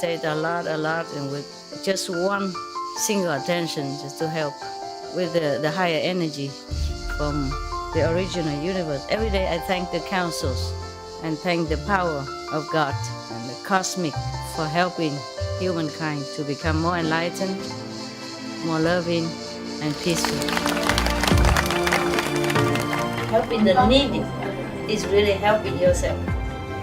meditate a lot, and with just one single attention, just to help with the higher energy from the original universe. Every day I thank the councils and thank the power of God and the cosmic for helping humankind to become more enlightened, more loving, and peaceful. Helping the needy is really helping yourself.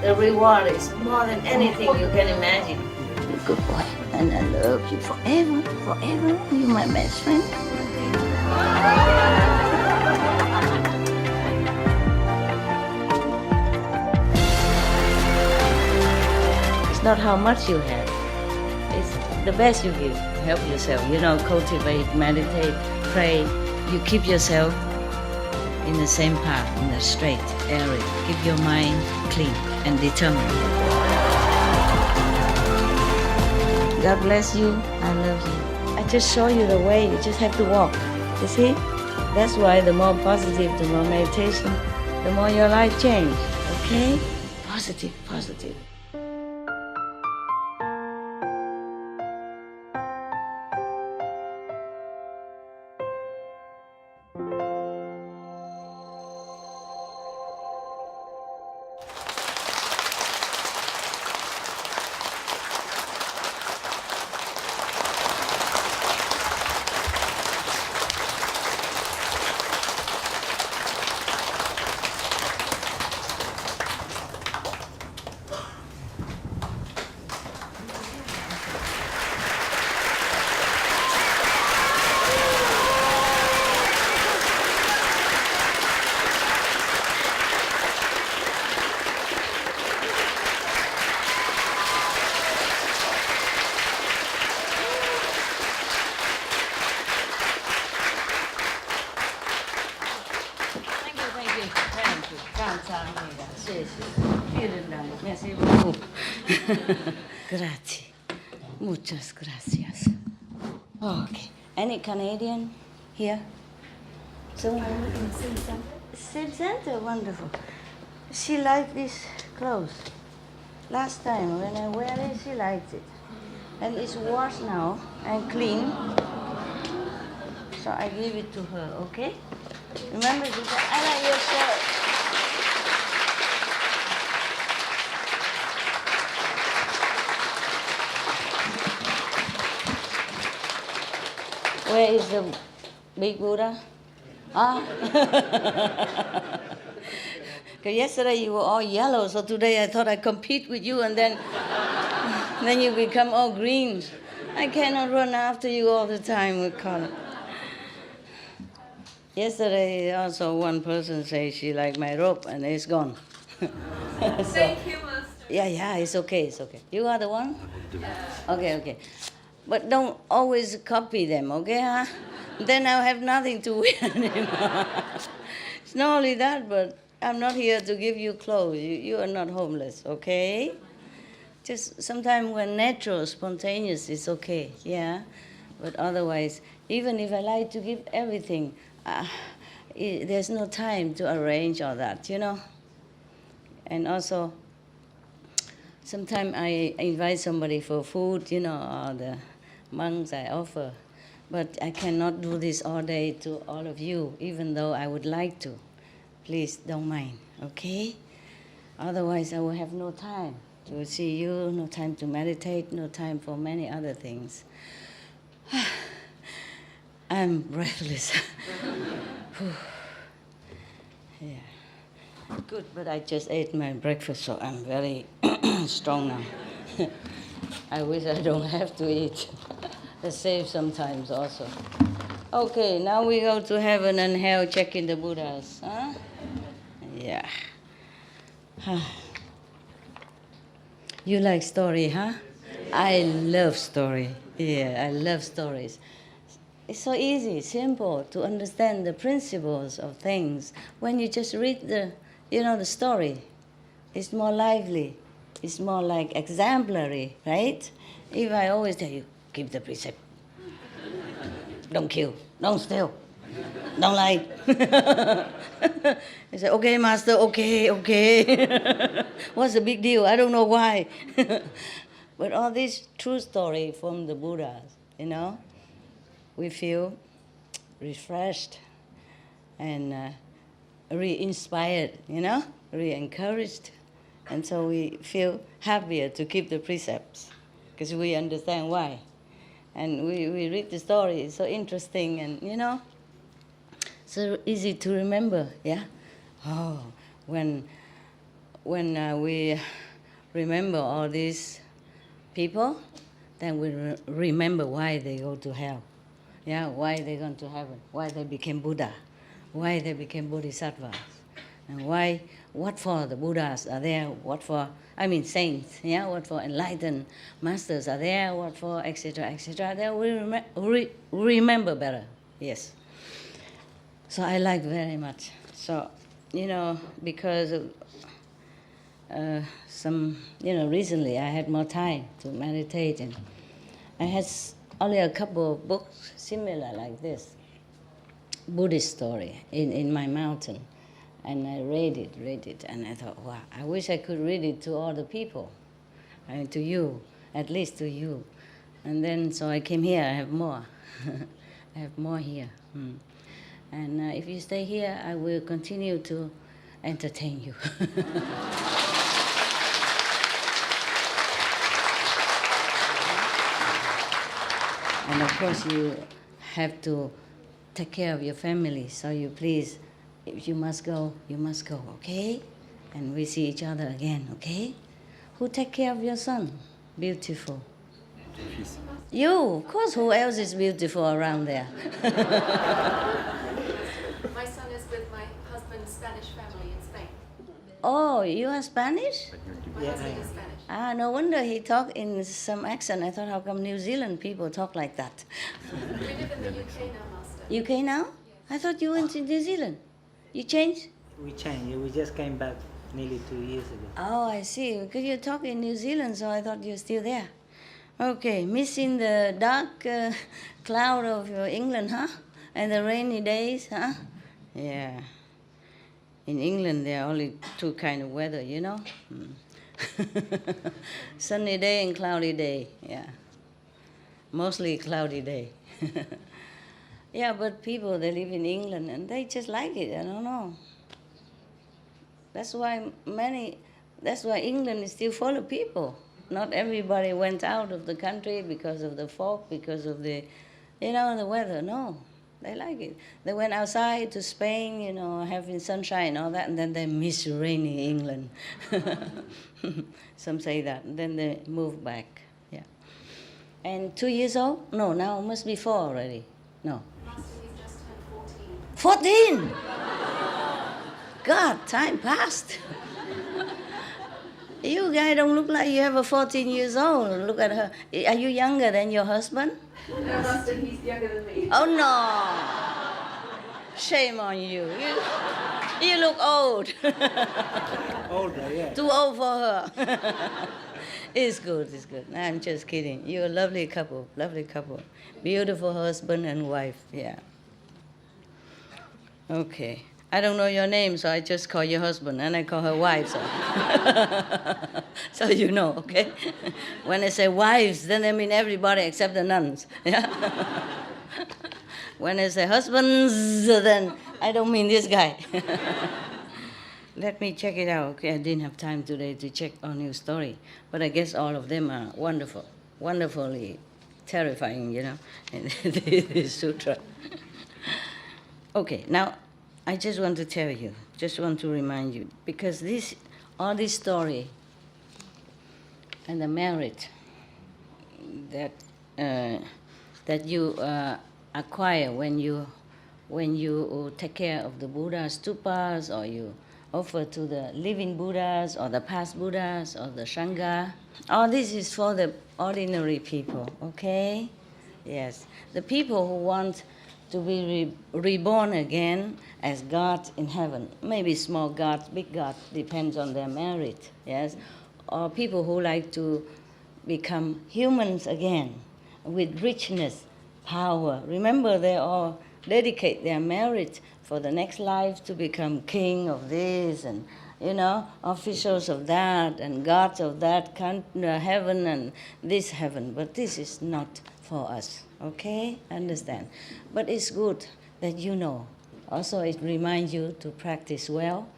The reward is more than anything you can imagine. You're a good boy, and I love you forever, forever. You're my best friend. It's not how much you have. It's the best you give. Help yourself. Cultivate, meditate, pray. You keep yourself in the same path, in the straight area. Keep your mind clean and determined. God bless you. I love you. I just show you the way. You just have to walk. You see? That's why the more positive, the more meditation, the more your life change. Okay? Positive, positive. Merci beaucoup. Grazie. Muchas gracias. Okay. Any Canadian here? Someone in Sim Center? Wonderful. She liked this clothes. Last time when I wear it, she liked it. And it's washed now and clean. So I give it to her, okay? Remember, she said, I like your shirt. Where is the big Buddha? Because yesterday you were all yellow, so today I thought I'd compete with you, and then you become all green. I cannot run after you all the time with color. Yesterday also one person said she liked my robe, and it's gone. Thank you, Master. Yeah, it's okay. You are the one? Okay. But don't always copy them, okay, huh? Then I'll have nothing to wear anymore. It's not only that, but I'm not here to give you clothes. You are not homeless, okay? Just sometimes when natural, spontaneous is okay, yeah? But otherwise, even if I like to give everything, there's no time to arrange all that, And also, sometimes I invite somebody for food, or the monks I offer. But I cannot do this all day to all of you, even though I would like to. Please don't mind, okay? Otherwise, I will have no time to see you, no time to meditate, no time for many other things. I'm breathless. Yeah. Good, but I just ate my breakfast, so I'm very strong now. I wish I don't have to eat. I save sometimes also. Okay, now we go to heaven and hell, checking the Buddhas. Huh? Yeah. You like story, huh? I love story. Yeah, I love stories. It's so easy, simple to understand the principles of things. When you just read the story, it's more lively. It's more like exemplary, right? If I always tell you, keep the precept. Don't kill, don't steal, don't lie. I say, okay, master, okay. What's the big deal? I don't know why. But all this true story from the Buddhas, we feel refreshed and re-inspired, re-encouraged. And so we feel happier to keep the precepts because we understand why. And we read the story, it's so interesting and, so easy to remember, yeah? Oh, when we remember all these people, then we remember why they go to hell. Yeah, why they gone to heaven, why they became Buddha, why they became Bodhisattvas, and what for the Buddhas are there, saints, yeah, what for enlightened masters are there, what for etc., etc. Then we remember better, yes. So I like very much. So, because recently I had more time to meditate, and I had only a couple of books similar like this, Buddhist story in my mountain, and I read it, and I thought, wow, I wish I could read it to all the people, to you, at least to you. And then so I came here. I have more. I have more here. And if you stay here, I will continue to entertain you. And of course, you have to take care of your family. So you please, if you must go, okay? And we see each other again, okay? Who take care of your son? Beautiful. You, of course. Who else is beautiful around there? My son is with my husband's Spanish family in Spain. Oh, you are Spanish? My husband is Spanish. No wonder he talked in some accent. I thought, how come New Zealand people talk like that? We live in the UK now, Master. UK now? Yes. I thought you went to New Zealand. You changed? We changed. We just came back nearly 2 years ago. Oh, I see. Because you talk in New Zealand, so I thought you're still there. Okay, missing the dark cloud of England, huh? And the rainy days, huh? Yeah. In England, there are only two kind of weather, Sunny day and cloudy day, yeah. Mostly cloudy day. Yeah, but people, they live in England and they just like it, I don't know. That's why England is still full of people. Not everybody went out of the country because of the fog, because of the weather. No, they like it. They went outside to Spain, having sunshine and all that, and then they miss rainy England. Some say that. And then they move back, yeah. And 2 years old? No, now must be 4 already. No. Master, he's just turned 14. 14! God, time passed. You guys don't look like you have a 14 years old. Look at her. Are you younger than your husband? No, Master, he's younger than me. Oh, no. Shame on you. You look old. Older, yeah. Too old for her. It's good. I'm just kidding. You're a lovely couple. Beautiful husband and wife, yeah. Okay. I don't know your name, so I just call your husband, and I call her wife, so. So you know, okay? When I say wives, then I mean everybody except the nuns. Yeah? When I say husbands, then I don't mean this guy. Let me check it out. Okay, I didn't have time today to check on your story, but I guess all of them are wonderful, wonderfully terrifying, in the sutra. Okay, now I just want to tell you, just want to remind you, because all this story and the merit that you acquire when you take care of the Buddha's stupas, or you offer to the living Buddhas or the past Buddhas or the Sangha, all this is for the ordinary people, okay? Yes, the people who want to be reborn again as gods in heaven. Maybe small gods, big gods, depends on their merit, yes? Or people who like to become humans again with richness, power. Remember, they all dedicate their merit for the next life to become king of this and officials of that and gods of that heaven and this heaven. But this is not for us, okay? Understand? But it's good that you know. Also, it reminds you to practice well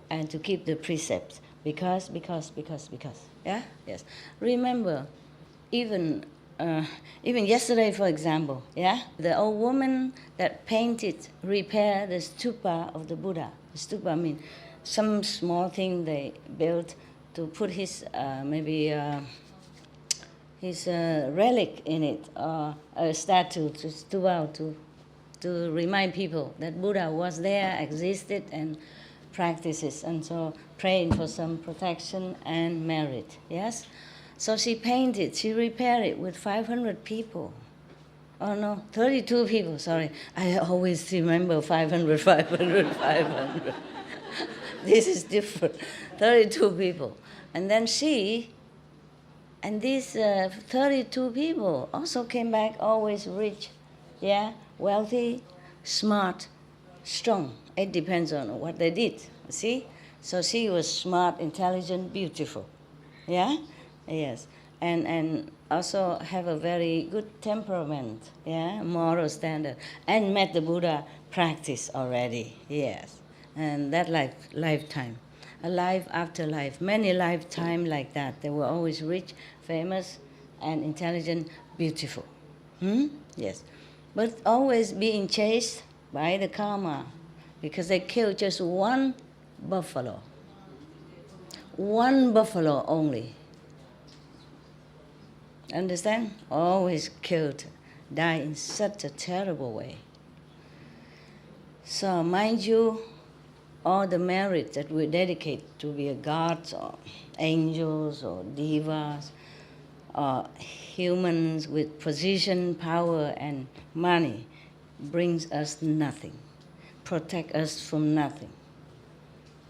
and to keep the precepts. Because. Yeah? Yes. Remember, even yesterday, for example, yeah? The old woman that repaired the stupa of the Buddha. The stupa means some small thing they built to put his relic in it, or a statue to remind people that Buddha was there, existed, and practices, and so praying for some protection and merit. Yes? So she repaired it with 500 people. Oh no, 32 people, sorry. I always remember 500. This is different. 32 people. And then and these 32 people also came back always rich, yeah, wealthy, smart, strong. It depends on what they did, see? So she was smart, intelligent, beautiful, yeah? Yes. And also have a very good temperament, yeah, moral standard, and met the Buddha practice already, yes. And that lifetime, a life after life, many lifetime like that. They were always rich, famous, and intelligent, beautiful. Yes. But always being chased by the karma, because they killed just one buffalo. One buffalo only. Understand? Always killed, died in such a terrible way. So mind you, all the merits that we dedicate to be a gods or angels or devas or humans with position, power, and money brings us nothing, protect us from nothing.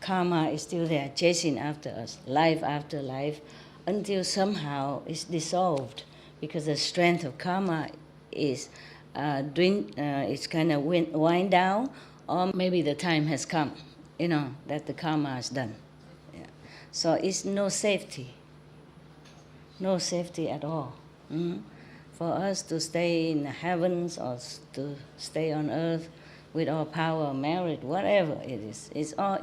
Karma is still there, chasing after us, life after life, until somehow it's dissolved, because the strength of karma is it's kind of wind down, or maybe the time has come, that the karma is done. Yeah. So it's no safety at all. For us to stay in the heavens or to stay on earth with all power, merit, whatever it is, it's all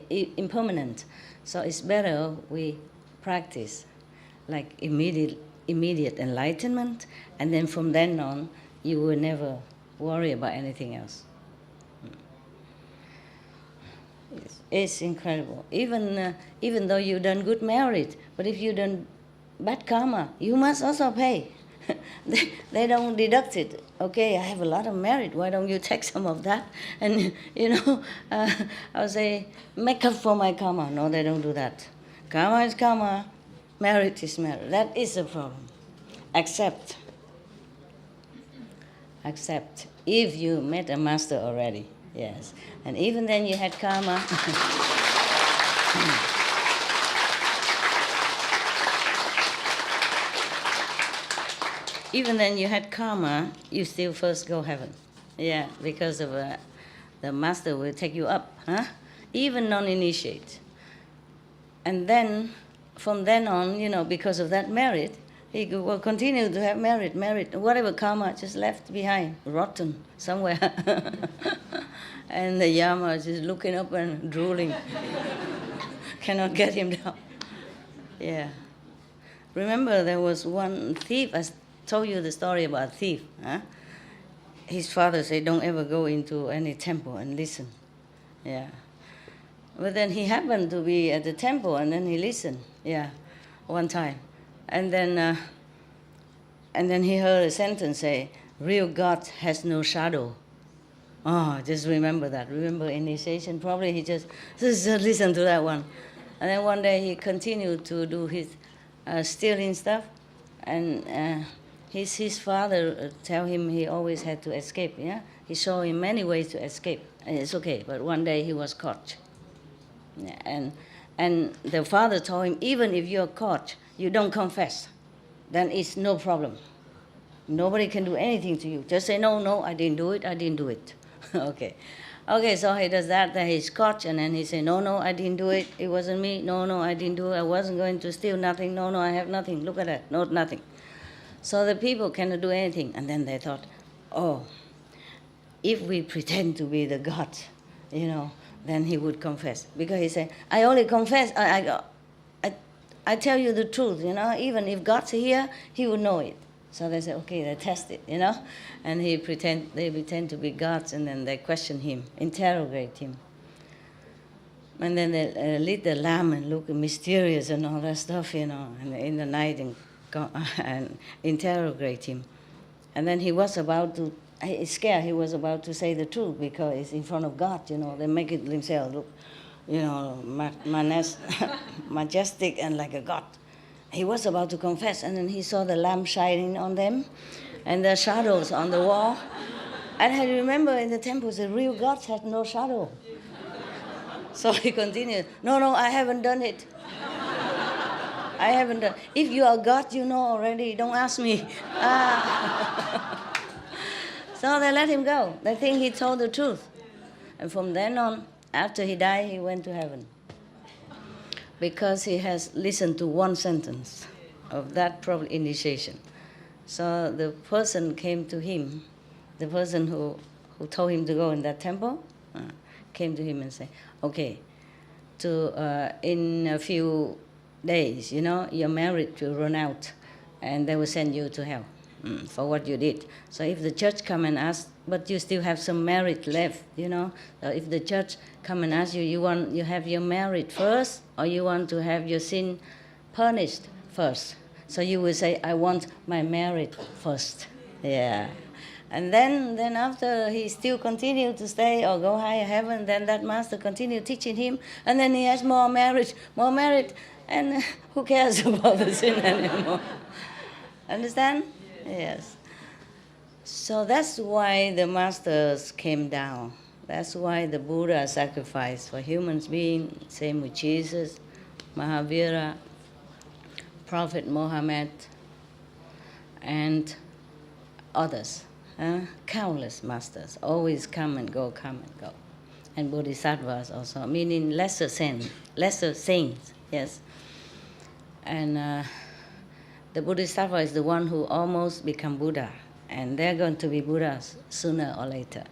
impermanent. So it's better we practice like immediate enlightenment, and then from then on you will never worry about anything else. It's incredible. Even though you done good merit, but if you done bad karma, you must also pay. They don't deduct it. Okay, I have a lot of merit. Why don't you take some of that? And I'll say, make up for my karma. No, they don't do that. Karma is karma. Merit is merit. That is the problem. Accept. If you met a master already, yes. And even then you had karma. Even then you had karma, you still first go heaven. Yeah, because of the master will take you up, even non-initiate. And then, from then on, because of that merit, he will continue to have merit, whatever karma just left behind, rotten somewhere. And the Yama is just looking up and drooling. Cannot get him down. Yeah. Remember, there was one thief. I told you the story about a thief. His father said, don't ever go into any temple and listen. Yeah. But then he happened to be at the temple, and then he listened. Yeah, one time. And then he heard a sentence say, real God has no shadow. Oh, just remember that. Remember initiation. Probably he just listen to that one. And then one day he continued to do his stealing stuff, and his father tell him he always had to escape. Yeah, he showed him many ways to escape, and it's okay. But one day he was caught, yeah, and the father told him, even if you're caught, you don't confess, then it's no problem. Nobody can do anything to you. Just say, no, I didn't do it. Okay. Okay, so he does that, then he scotch, and then he say, no, I didn't do it. It wasn't me. No, I didn't do it. I wasn't going to steal nothing. No, I have nothing. Look at that. No, nothing. So the people cannot do anything. And then they thought, oh, if we pretend to be the God, then he would confess. Because he said, I only confess, I tell you the truth, even if God's here, he would know it. So they say, okay, they test it, and they pretend to be gods, and then they question him, interrogate him. And then they lit the lamp and look mysterious and all that stuff, and in the night and interrogate him. And then he was about to, he's scared, he was about to say the truth because it's in front of God, they make it themselves look, majestic and like a god. He was about to confess, and then he saw the lamp shining on them and the shadows on the wall. And I remember in the temples, the real gods had no shadow. So he continued, no, I haven't done it. I haven't done. If you are God, you know already. Don't ask me. So they let him go. They think he told the truth. And from then on, after he died, he went to heaven. Because he has listened to one sentence of that probably initiation. So the person came to him, the person who told him to go in that temple, came to him and said, okay, in a few days, your marriage will run out, and they will send you to hell for what you did. So if the church come and ask, but you still have some merit left, so if the church come and ask you, you have your merit first, or you want to have your sin punished first? So you will say, I want my merit first. Yeah. And then after he still continued to stay or go higher heaven, then that master continued teaching him, and then he has more merit, and who cares about the sin anymore? Understand? Yes. So that's why the masters came down. That's why the Buddha sacrificed for human beings, same with Jesus, Mahavira, Prophet Muhammad, and others. Countless masters, always come and go. And bodhisattvas also, meaning lesser saints, yes. And the bodhisattva is the one who almost become Buddha, and they're going to be Buddhas sooner or later.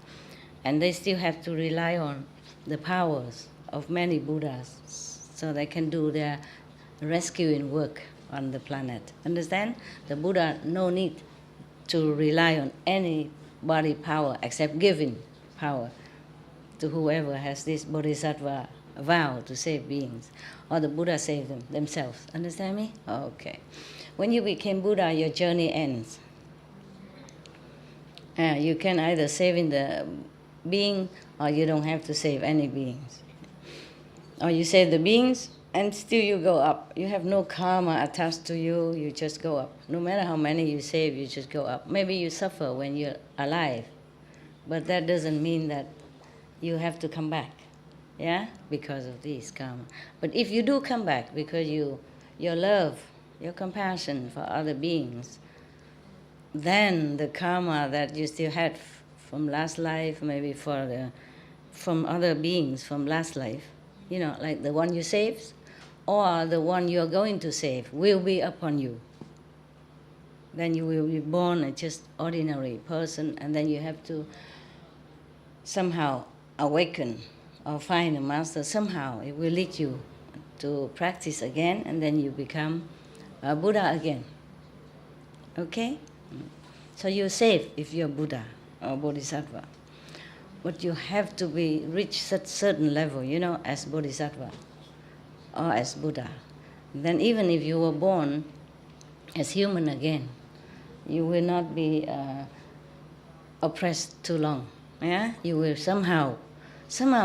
And they still have to rely on the powers of many Buddhas so they can do their rescuing work on the planet. Understand? The Buddha no need to rely on any body power except giving power to whoever has this bodhisattva vow to save beings, or the Buddha save themselves. Understand me? Okay. When you became Buddha, your journey ends. You can either save in the being, or you don't have to save any beings. Or you save the beings, and still you go up. You have no karma attached to you, you just go up. No matter how many you save, you just go up. Maybe you suffer when you're alive, but that doesn't mean that you have to come back, because of this karma. But if you do come back because your love, your compassion for other beings, then the karma that you still had from last life, maybe from other beings from last life, like the one you saved, or the one you are going to save, will be upon you. Then you will be born a just ordinary person, and then you have to somehow awaken or find a master. Somehow it will lead you to practice again, and then you become a Buddha again. Okay? So you're safe if you're Buddha or Bodhisattva. But you have to reach such certain level, as Bodhisattva or as Buddha. Then even if you were born as human again, you will not be oppressed too long. You will somehow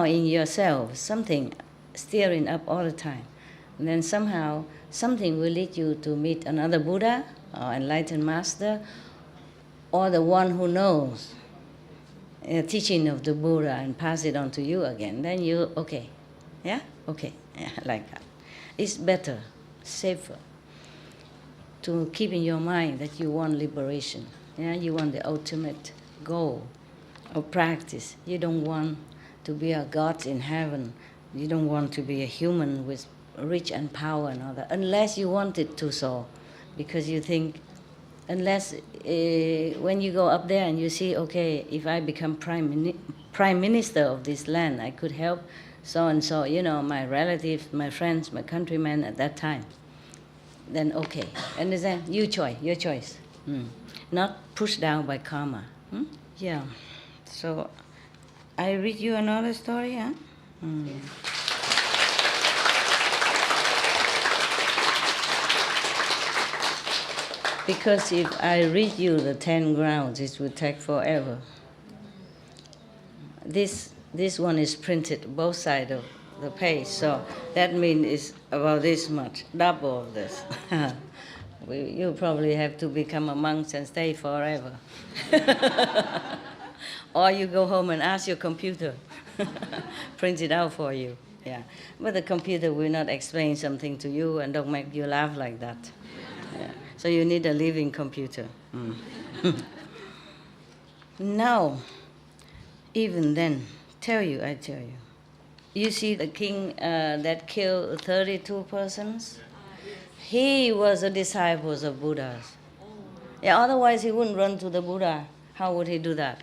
in yourself, something stirring up all the time. And then somehow something will lead you to meet another Buddha or enlightened master, or the one who knows the teaching of the Buddha and pass it on to you again. Then you, okay, like that. It's better, safer, to keep in your mind that you want liberation. You want the ultimate goal of practice. You don't want to be a god in heaven. You don't want to be a human with rich and power and all that, unless you want it to so, because you think, unless when you go up there and you see, okay, if I become prime minister of this land, I could help so and so, my relatives, my friends, my countrymen at that time. Then okay, understand? Your choice. Not pushed down by karma. Yeah. So I read you another story, huh? Because if I read you the 10 grounds, it will take forever. This one is printed both sides of the page, so that means it's about this much, double of this. You probably have to become a monk and stay forever. Or you go home and ask your computer, print it out for you. Yeah, but the computer will not explain something to you and don't make you laugh like that. Yeah. So you need a living computer. Now, even then, I tell you. You see the king that killed 32 persons? He was a disciple of Buddha's. Yeah, otherwise he wouldn't run to the Buddha. How would he do that?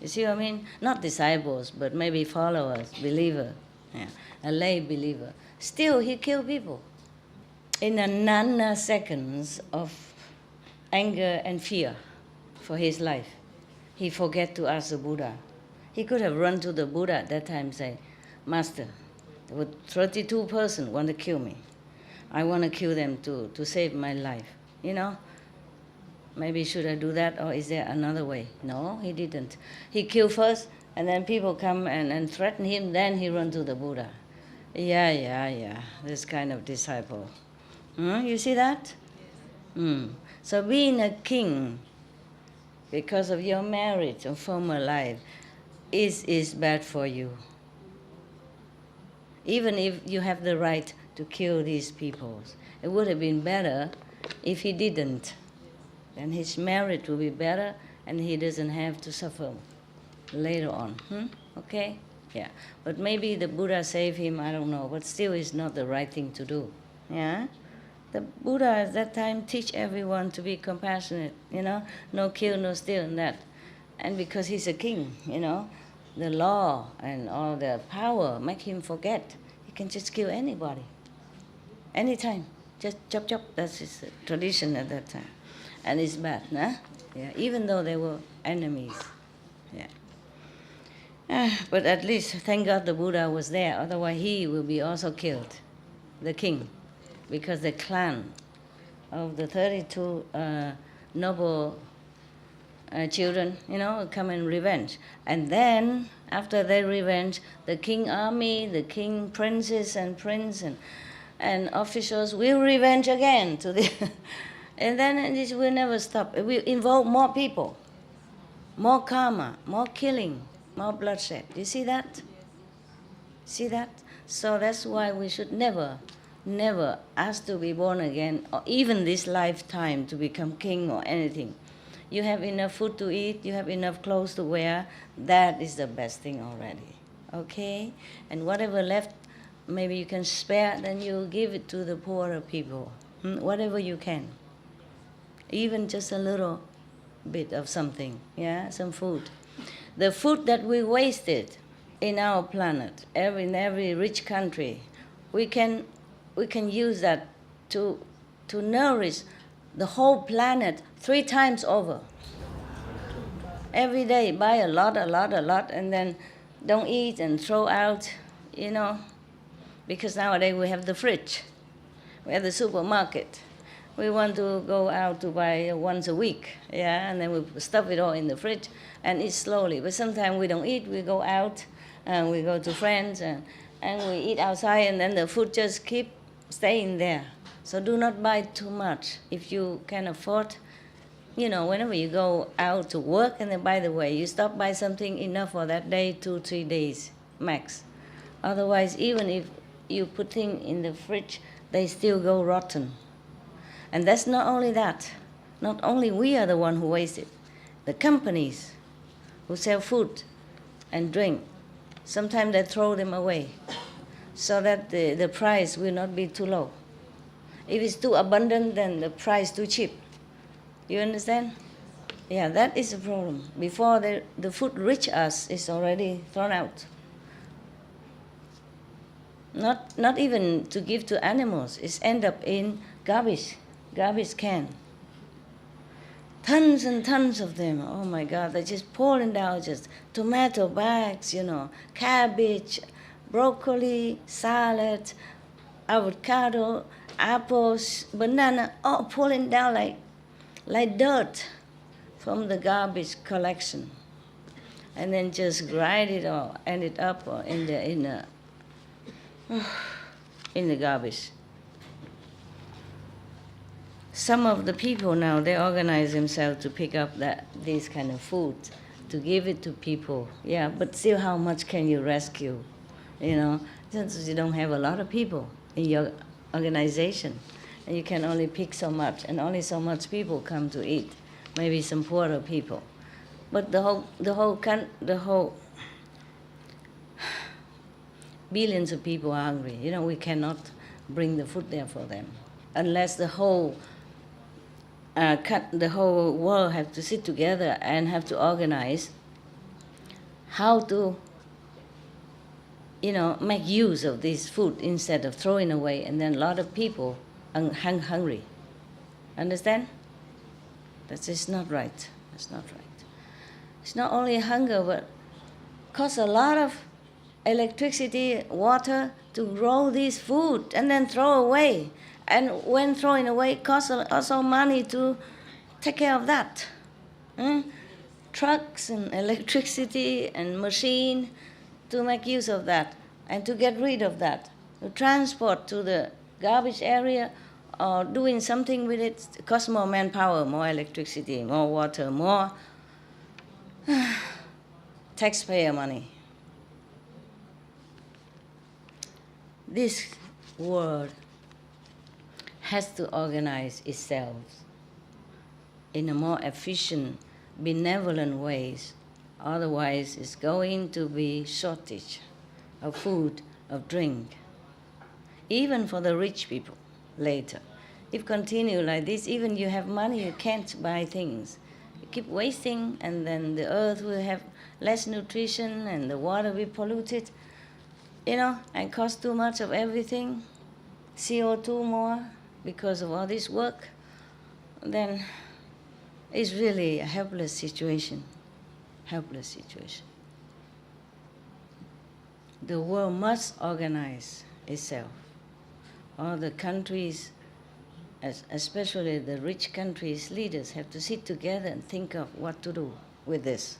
You see what I mean? Not disciples, but maybe followers, believer, a lay believer. Still, he killed people. In a nanoseconds of anger and fear for his life, he forget to ask the Buddha. He could have run to the Buddha at that time and say, Master, there were 32 persons want to kill me. I want to kill them to save my life. Maybe should I do that, or is there another way? No, he didn't. He killed first, and then people come and threaten him, then he run to the Buddha. Yeah, this kind of disciple. You see that? So being a king, because of your marriage or former life, is bad for you. Even if you have the right to kill these people, it would have been better if he didn't. Then his marriage will be better, and he doesn't have to suffer later on. Okay? Yeah. But maybe the Buddha saved him, I don't know, but still it's not the right thing to do. Yeah? The Buddha at that time teach everyone to be compassionate, no kill, no steal, and that. And because he's a king, the law and all the power make him forget. He can just kill anybody, anytime. Just chop. That's his tradition at that time. And it's bad, nah? Yeah, even though they were enemies. Yeah. But at least, thank God the Buddha was there. Otherwise, he will be also killed, the king, because the clan of the 32 noble children, come in revenge. And then, after their revenge, the king army, the king princes and prince and officials will revenge again to the... And then this will never stop. It will involve more people, more karma, more killing, more bloodshed. Do you see that? See that? So that's why we should never ask to be born again, or even this lifetime to become king or anything. You have enough food to eat, you have enough clothes to wear, that is the best thing already. Okay? And whatever left, maybe you can spare, then you give it to the poorer people. Whatever you can. Even just a little bit of something, some food. The food that we wasted in our planet, in every rich country, we can use that to nourish the whole planet 3 times over. Every day, buy a lot, and then don't eat and throw out, because nowadays we have the fridge, we have the supermarket. We want to go out to buy once a week, and then we stuff it all in the fridge and eat slowly. But sometimes we don't eat, we go out, and we go to friends, and we eat outside, and then the food just keep staying there. So do not buy too much. If you can afford, whenever you go out to work, and then by the way, you stop by something enough for that day, 2-3 days max. Otherwise, even if you put things in the fridge, they still go rotten. And that's not only that. Not only we are the one who waste it. The companies who sell food and drink, Sometimes they throw them away so that the price will not be too low. If it's too abundant, then the price too cheap. You understand? Yeah, that is the problem. Before the food reach us, it's already thrown out. Not even to give to animals. It's end up in garbage can. Tons and tons of them. Oh my God, they're just pouring down just tomato bags, cabbage, broccoli, salad, avocado, apples, banana, all pouring down like dirt from the garbage collection. And then just grind it or end it up in the garbage. Some of the people now, they organize themselves to pick up this kind of food, to give it to people. Yeah, but still how much can you rescue? Since you don't have a lot of people in your organization, and you can only pick so much, and only so much people come to eat, maybe some poorer people. But the whole billions of people are hungry. We cannot bring the food there for them unless the whole world have to sit together and have to organize how to, make use of this food instead of throwing away, and then a lot of people are hungry. Understand? That is not right. That's not right. It's not only hunger, but costs a lot of electricity, water to grow this food and then throw away. And when throwing away, it costs also money to take care of that. Trucks and electricity and machine to make use of that and to get rid of that. To transport to the garbage area or doing something with it costs more manpower, more electricity, more water, more taxpayer money. This world has to organize itself in a more efficient, benevolent ways. Otherwise, it's going to be shortage of food, of drink, even for the rich people later. If continue like this, even you have money, you can't buy things. You keep wasting, and then the earth will have less nutrition, and the water will be polluted, and cost too much of everything, CO2 more, because of all this work, then it's really a helpless situation. Helpless situation. The world must organize itself. All the countries, especially the rich countries' leaders, have to sit together and think of what to do with this.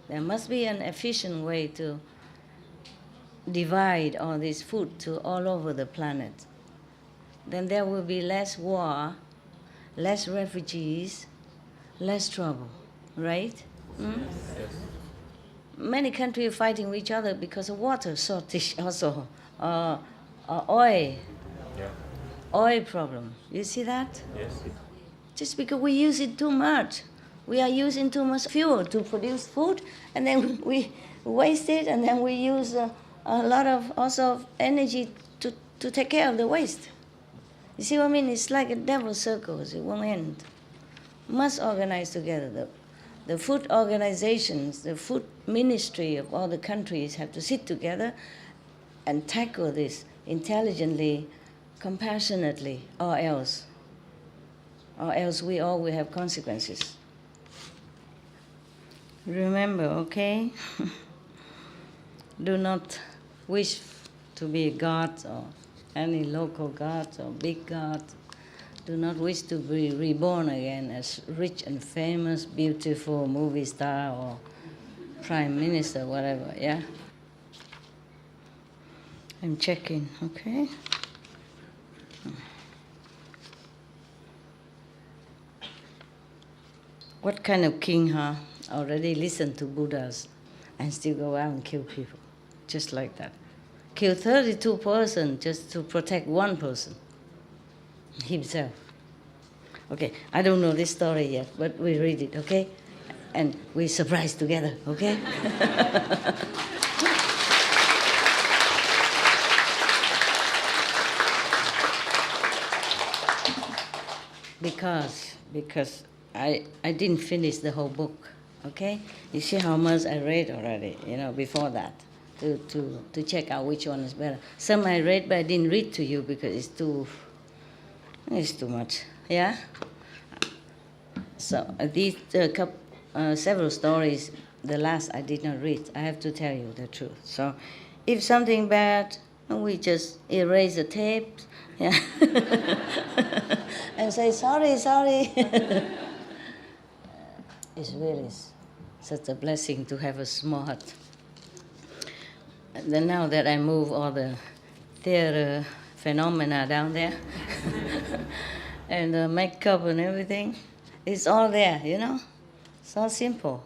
There must be an efficient way to divide all this food to all over the planet. Then there will be less war, less refugees, less trouble, right? Yes. Many countries are fighting with each other because of water shortage also, oil, oil problem. You see that? Yes. Just because we use it too much. We are using too much fuel to produce food, and then we waste it, and then we use a lot of also energy to take care of the waste. You see what I mean? It's like a devil's circle. It won't end. Must organize together. The food organizations, the food ministry of all the countries have to sit together and tackle this intelligently, compassionately, or else we all will have consequences. Remember, okay? Do not wish to be a god or any local god or big god. Do not wish to be reborn again as rich and famous, beautiful movie star or prime minister, whatever, yeah? I'm checking, okay? What kind of king, already listened to Buddhas and still go out and kill people, just like that. Kill 32 persons just to protect one person, himself. Okay, I don't know this story yet, but we read it, okay? And we surprise together, okay? because I didn't finish the whole book. Okay, you see how much I read already. Before that, to check out which one is better. Some I read, but I didn't read to you because it's too much. Yeah. So these several stories, the last I did not read. I have to tell you the truth. So, if something bad, we just erase the tape, yeah, and say sorry. It's really such a blessing to have a small hut. And then now that I move all the theater phenomena down there, and the makeup and everything, it's all there, So simple.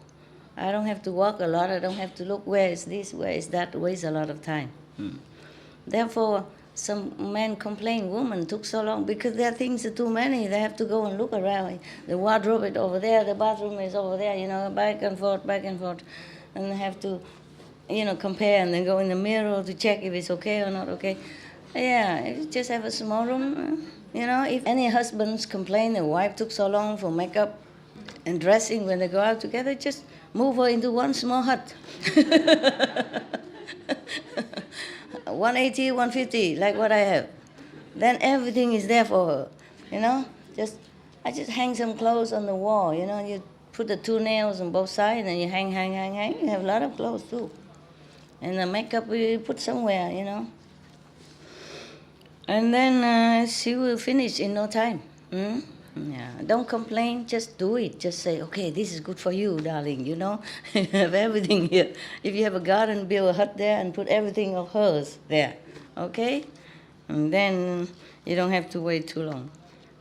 I don't have to walk a lot. I don't have to look where is this, where is that. Waste a lot of time. Therefore, some men complain, women took so long because their things are too many. They have to go and look around. The wardrobe is over there, the bathroom is over there, back and forth, and they have to, compare and then go in the mirror to check if it's okay or not okay. Yeah, if you just have a small room, if any husbands complain the wife took so long for makeup and dressing when they go out together, just move her into one small hut. 180, 150, like what I have. Then everything is there for her, I just hang some clothes on the wall, you put the 2 nails on both sides and you hang. You have a lot of clothes too. And the makeup we put somewhere, And then she will finish in no time. Yeah, don't complain, just do it. Just say, okay, this is good for you, darling, You have everything here. If you have a garden, build a hut there and put everything of hers there, okay? And then you don't have to wait too long.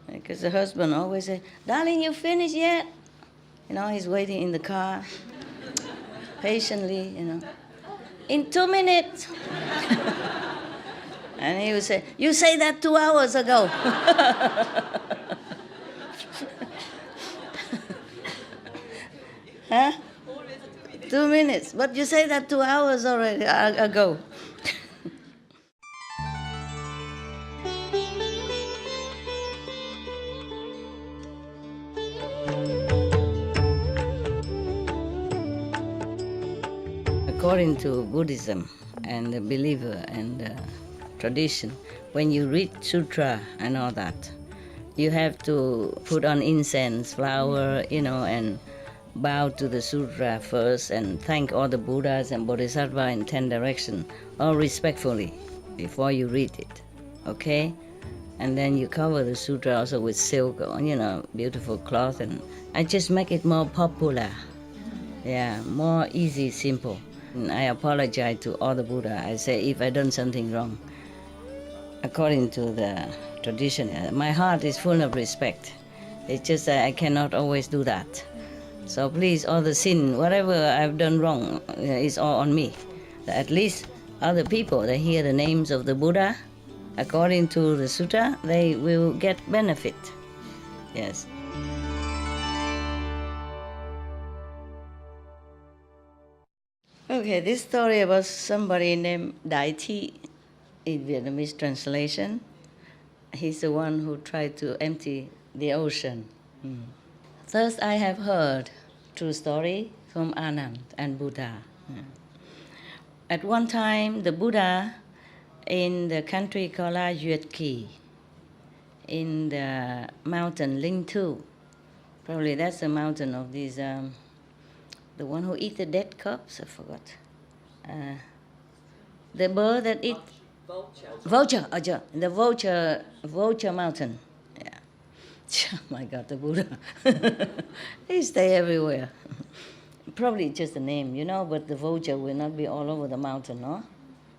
Because the husband always say, darling, you finished yet? He's waiting in the car, patiently, in 2 minutes. And he would say, you say that 2 hours ago. Huh? 2 minutes. But you say that 2 hours already ago. According to Buddhism and the believer and the tradition, when you read sutra and all that, you have to put on incense, flower, and bow to the sutra first and thank all the Buddhas and Bodhisattvas in 10 directions, all respectfully, before you read it, okay? And then you cover the sutra also with silk, beautiful cloth, and I just make it more popular, more easy, simple. And I apologize to all the Buddha. I say if I done something wrong, according to the tradition, my heart is full of respect. It's just that I cannot always do that. So please, all the sin, whatever I've done wrong, is all on me. At least other people, they hear the names of the Buddha, according to the sutta, they will get benefit. Yes. Okay, this story about somebody named Dai Thi in Vietnamese translation. He's the one who tried to empty the ocean. Thus I have heard true story from Anand and Buddha. At one time, the Buddha in the country called Yuyet Ki, in the mountain Ling Tu. Probably that's the mountain of these, the one who eat the dead corpse, I forgot. The bird that eat... Vulture. The vulture mountain. Yeah. Oh my God, the Buddha. He stay everywhere. Probably just the name, but the vulture will not be all over the mountain, no?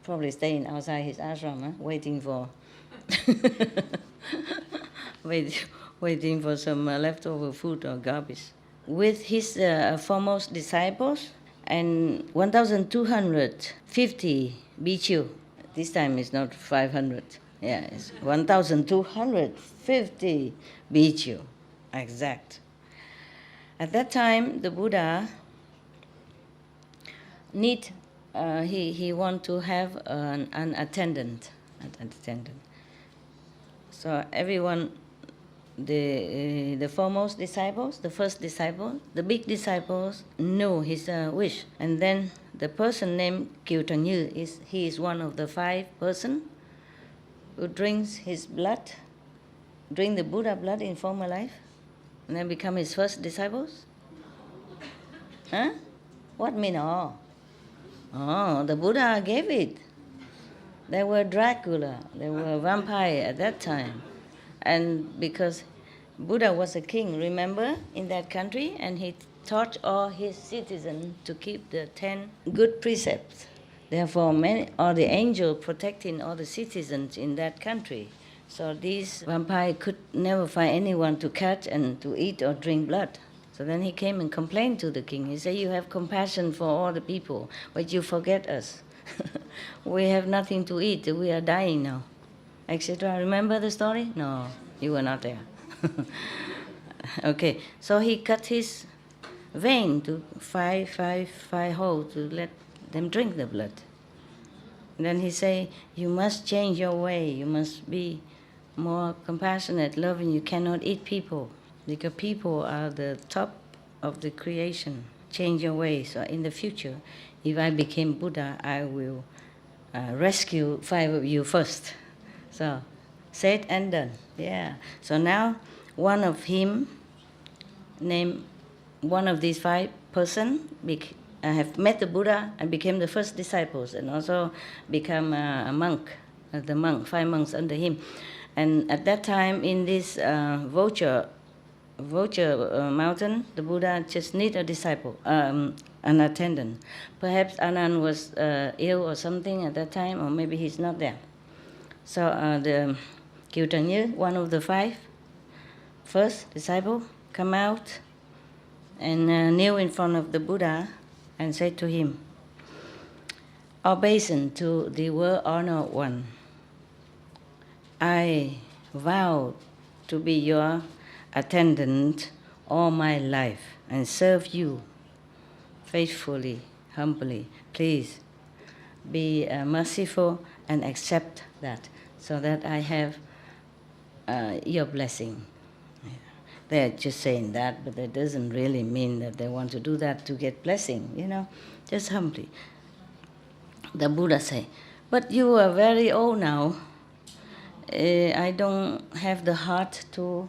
Probably staying outside his ashram, waiting for waiting for some leftover food or garbage. With his foremost disciples and 1,250 bhikkhu. This time it's not 500. Yeah, it's 1,250 bhikkhu, exact. At that time, the Buddha he want to have an attendant. So everyone the foremost disciples, the first disciple, the big disciples knew his wish. And then the person named Kyutanyu, he is one of the 5 person who drinks his blood, drink the Buddha blood in former life, and then become his first disciples. Huh? What mean all? Oh, the Buddha gave it. There were Dracula, there were vampire at that time. And because Buddha was a king, remember, in that country, and he taught all his citizens to keep the 10 good precepts. Therefore, all the angels protecting all the citizens in that country. So these vampires could never find anyone to catch and to eat or drink blood. So then he came and complained to the king. He said, you have compassion for all the people, but you forget us. We have nothing to eat, we are dying now, etc. Remember the story? No, you were not there. Okay, so he cut his vein to five holes to let them drink the blood. And then he say, you must change your way, you must be more compassionate, loving, you cannot eat people, because people are the top of the creation. Change your way. So in the future, if I became Buddha, I will rescue 5 of you first. So, said and done. Yeah. So now, one of these 5 person have met the Buddha and became the first disciples, and also become a monk, 5 monks under him. And at that time, in this vulture mountain, the Buddha just need a disciple, an attendant. Perhaps Anand was ill or something at that time, or maybe he's not there. So the Kyutanyu, one of the 5 first disciple, come out and kneel in front of the Buddha and said to him, obeisance to the world-honored one, I vow to be your attendant all my life and serve you faithfully, humbly. Please be merciful and accept that, so that I have your blessing. They're just saying that, but that doesn't really mean that they want to do that to get blessing, just humbly. The Buddha say, but you are very old now. I don't have the heart to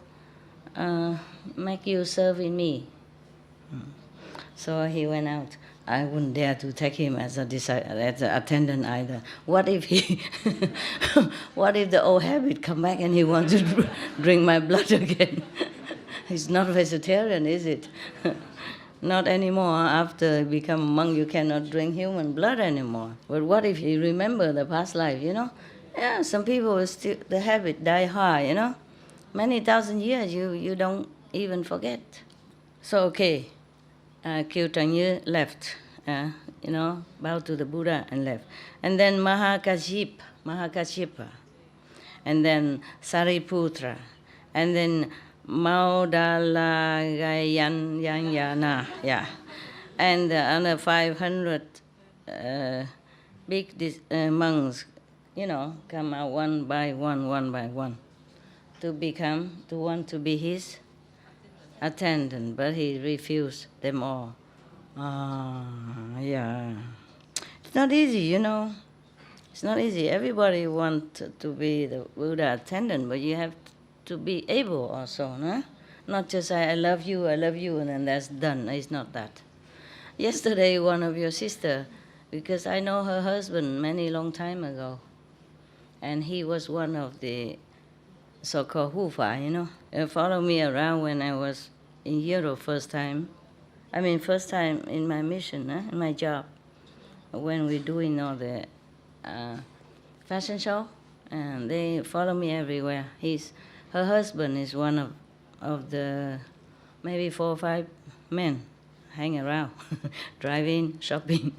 make you serving me. So he went out. I wouldn't dare to take him as an attendant either. What if what if the old habit come back and he wants to drink my blood again? He's not vegetarian, is it? Not anymore. After you become a monk, you cannot drink human blood anymore. But what if you remember the past life, Yeah, some people will still, the habit die hard, Many thousand years, you don't even forget. So, okay, Kyutanyu left, bowed to the Buddha and left. And then Mahakashipa, and then Sariputra, and then Maudalagayana, yeah. And another 500 big monks, come out one by one, to want to be his attendant, but he refused them all. Yeah. It's not easy, It's not easy. Everybody wants to be the Buddha attendant, but you have to be able also, no? Not just say, I love you, and then that's done. It's not that. Yesterday, one of your sister, because I know her husband many long time ago, and he was one of the so-called Hufa, followed me around when I was in Europe first time in my mission, in my job, when we're doing all the fashion show, and they follow me everywhere. Her husband is one of the maybe 4 or 5 men hang around, driving, shopping,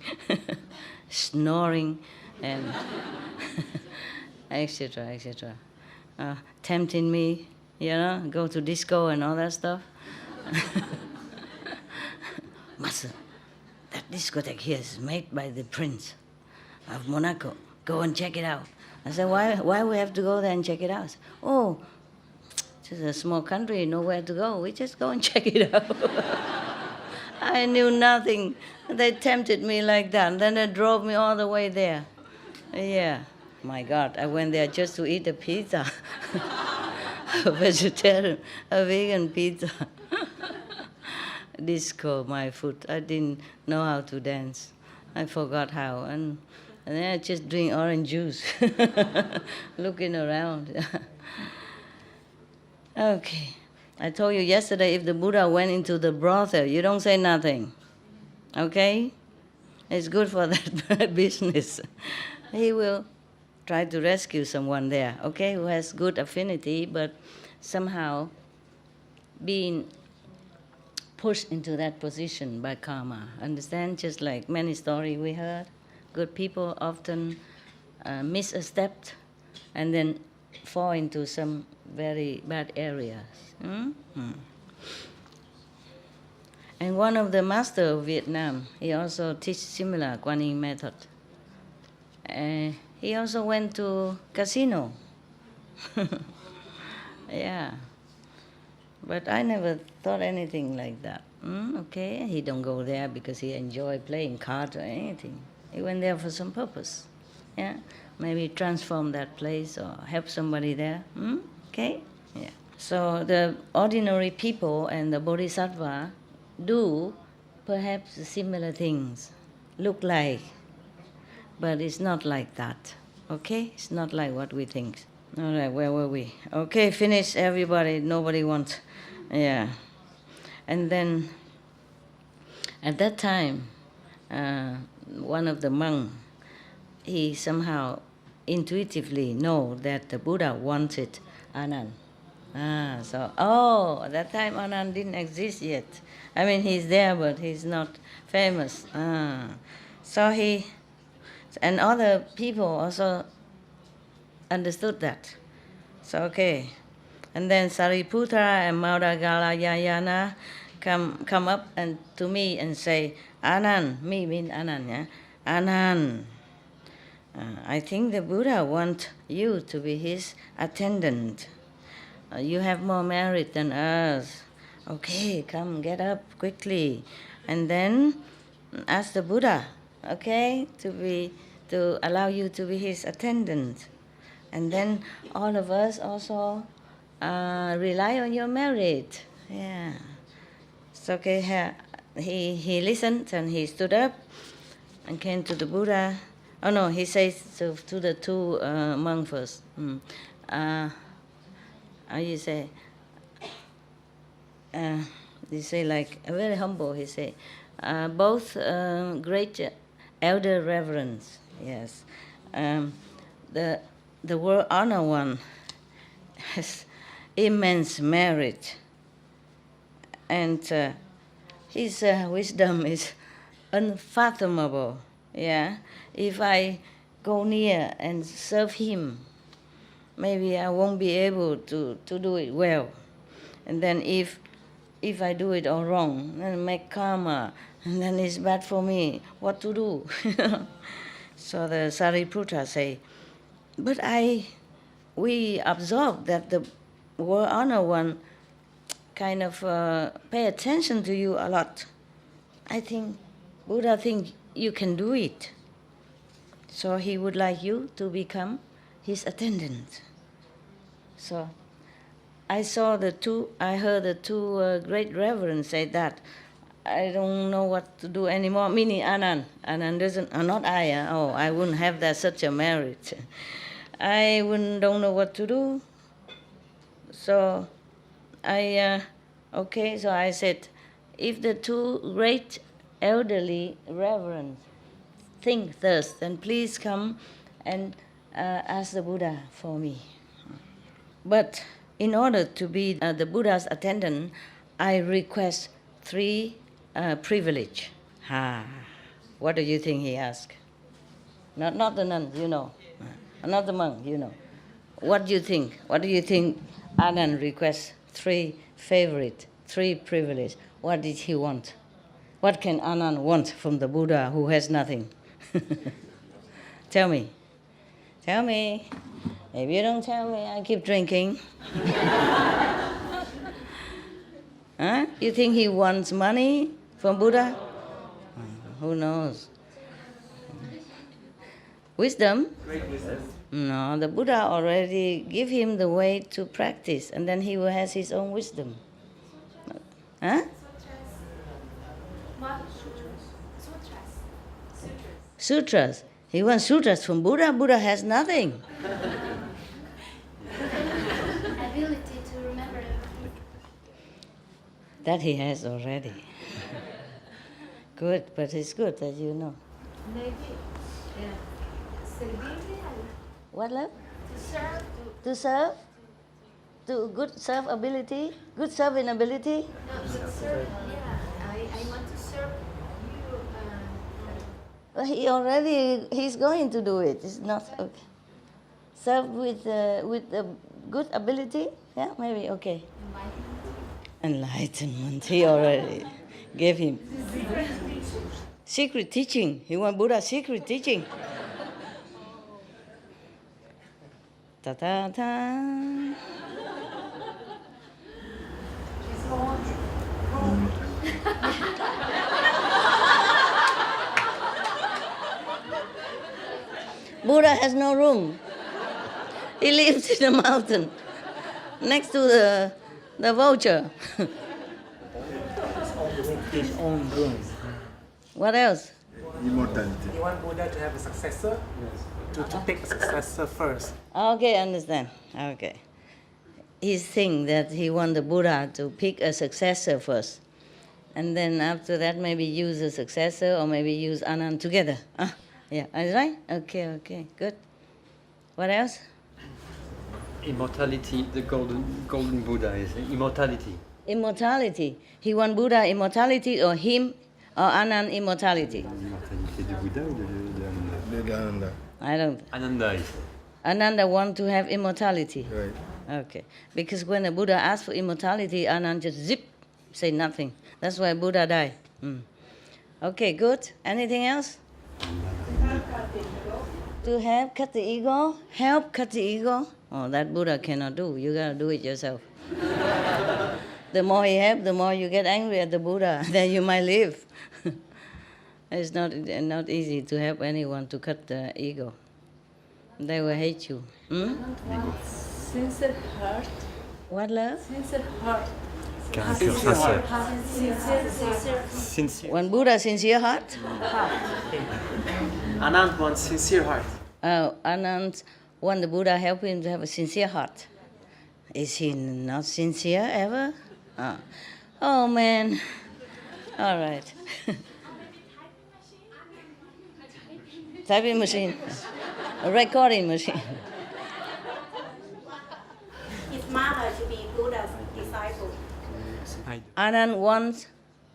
snoring, and etc. Tempting me, go to disco and all that stuff. Master, that discotheque here is made by the Prince of Monaco. Go and check it out. I said, why we have to go there and check it out? Oh, Just a small country, nowhere to go. We just go and check it out. I knew nothing. They tempted me like that. And then they drove me all the way there. Yeah. My God, I went there just to eat a pizza. A vegetarian, a vegan pizza. Disco, my foot. I didn't know how to dance. I forgot how. And then I just drink orange juice. Looking around. Okay. I told you yesterday, if the Buddha went into the brothel, you don't say nothing. Okay? It's good for that business. He will try to rescue someone there, okay, who has good affinity, but somehow being pushed into that position by karma. Understand? Just like many stories we heard, good people often miss a step and then fall into some very bad areas. And one of the masters of Vietnam, he also teach similar Kuan Yin method. He also went to casino. Yeah. But I never thought anything like that. Okay, he don't go there because he enjoy playing cards or anything. He went there for some purpose. Yeah, maybe transform that place or help somebody there. Okay, yeah. So the ordinary people and the bodhisattva do perhaps similar things, look like, but it's not like that. Okay, it's not like what we think. All right, where were we? Okay, finish everybody. Nobody wants. Yeah. And then at that time, one of the monks, he somehow intuitively know that the Buddha wanted Anand. At that time Anand didn't exist yet. I mean, he's there, but he's not famous. So he, and other people also understood that. So, okay. And then Sariputta and Maudagalayana come up and to me and say, Anand, me mean Anand, yeah? Anand, I think the Buddha wants you to be his attendant. You have more merit than us. Okay, come, get up quickly. And then ask the Buddha, okay, to allow you to be his attendant. And then all of us also rely on your merit. Yeah. So okay, he listened and he stood up and came to the Buddha. Oh no, he says to the two monks first. How you say? He say like very humble. He say, both great elder reverence. Yes, the world honor one has immense merit, and his wisdom is unfathomable. Yeah, if I go near and serve him, maybe I won't be able to do it well. And then if I do it all wrong, then make karma, and then it's bad for me. What to do? So the Sariputta say, but we observe that the world honor one kind of pay attention to you a lot. I think Buddha think you can do it. So he would like you to become his attendant. So I heard the two great reverends say that. I don't know what to do anymore. Meaning Anand doesn't, not I. I wouldn't have that such a merit. I don't know what to do. So so I said, if the two great elderly reverends think thus, then please come and ask the Buddha for me. But in order to be the Buddha's attendant, I request 3 privilege. What do you think he asked? Not the nun, not the monk, What do you think? What do you think Anand requests 3 privilege? What did he want? What can Anand want from the Buddha who has nothing? Tell me. If you don't tell me, I keep drinking. Huh? You think he wants money from Buddha? Who knows? Wisdom? Great wisdom. No, the Buddha already give him the way to practice, and then he will have his own wisdom. Huh? Sutras. He wants sutras from Buddha. Buddha has nothing. Ability to remember That he has already. Good, but it's good that you know. What, love? To serve? To good serve ability? Good serving ability? No, but serve, yeah. I want to serve you. Well, he's going to do it. It's not okay. Serve with good ability? Yeah, maybe, okay. Enlightenment, he already gave him. Secret teaching. He want Buddha's secret teaching. Ta-ta-ta. Buddha has no room. He lives in the mountain next to the vulture. His own room. What else? Immortality. You want Buddha to have a successor? To pick a successor first. Okay, understand. Okay. He's saying that he wants the Buddha to pick a successor first. And then after that, maybe use a successor or maybe use Anand together. Yeah, is right? Okay, good. What else? Immortality, the golden Buddha is immortality. Immortality. He wants Buddha immortality or him or Anand immortality. L'immortalité du Bouddha ou de Ananda? Ananda. I don't. Ananda is. Ananda want to have immortality. Right. Okay. Because when the Buddha asked for immortality, Anand just zip, say nothing. That's why Buddha died. Okay, good. Anything else? To help cut the ego? Help cut the ego? Oh, that Buddha cannot do. You gotta do it yourself. The more he helps, the more you get angry at the Buddha. Then you might live. It's not easy to help anyone to cut the ego. They will hate you. Sincere heart. What, love? Sincere heart. Sincere. When Buddha sincere heart? Anand wants sincere heart. Anand want the Buddha help him to have a sincere heart. Is he not sincere ever? Oh man. All right. Typing machine. A recording machine. His mother to be Buddha's disciple. Anand wants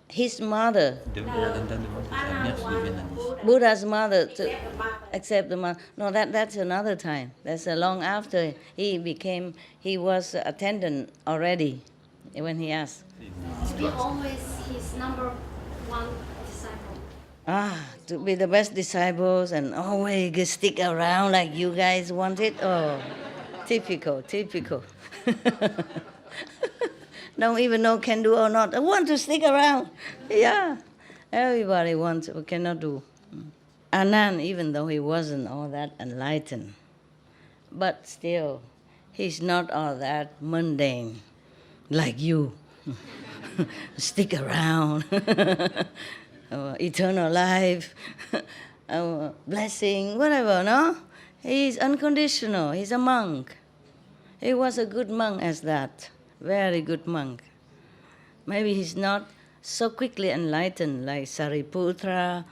his mother, Anand wants Buddha's mother, to the mother. accept the mother. No, that's another time. That's long after he was attendant already when he asked. To be always his number one disciple. To be the best disciples and always stick around like you guys wanted. Oh, typical. Don't even know can do or not. I want to stick around. Yeah, everybody wants or cannot do. Anand, even though he wasn't all that enlightened, but still, he's not all that mundane like you. Stick around. Eternal life, blessing, whatever, no? He's unconditional. He's a monk. He was a good monk as that. Very good monk. Maybe he's not so quickly enlightened like Sariputra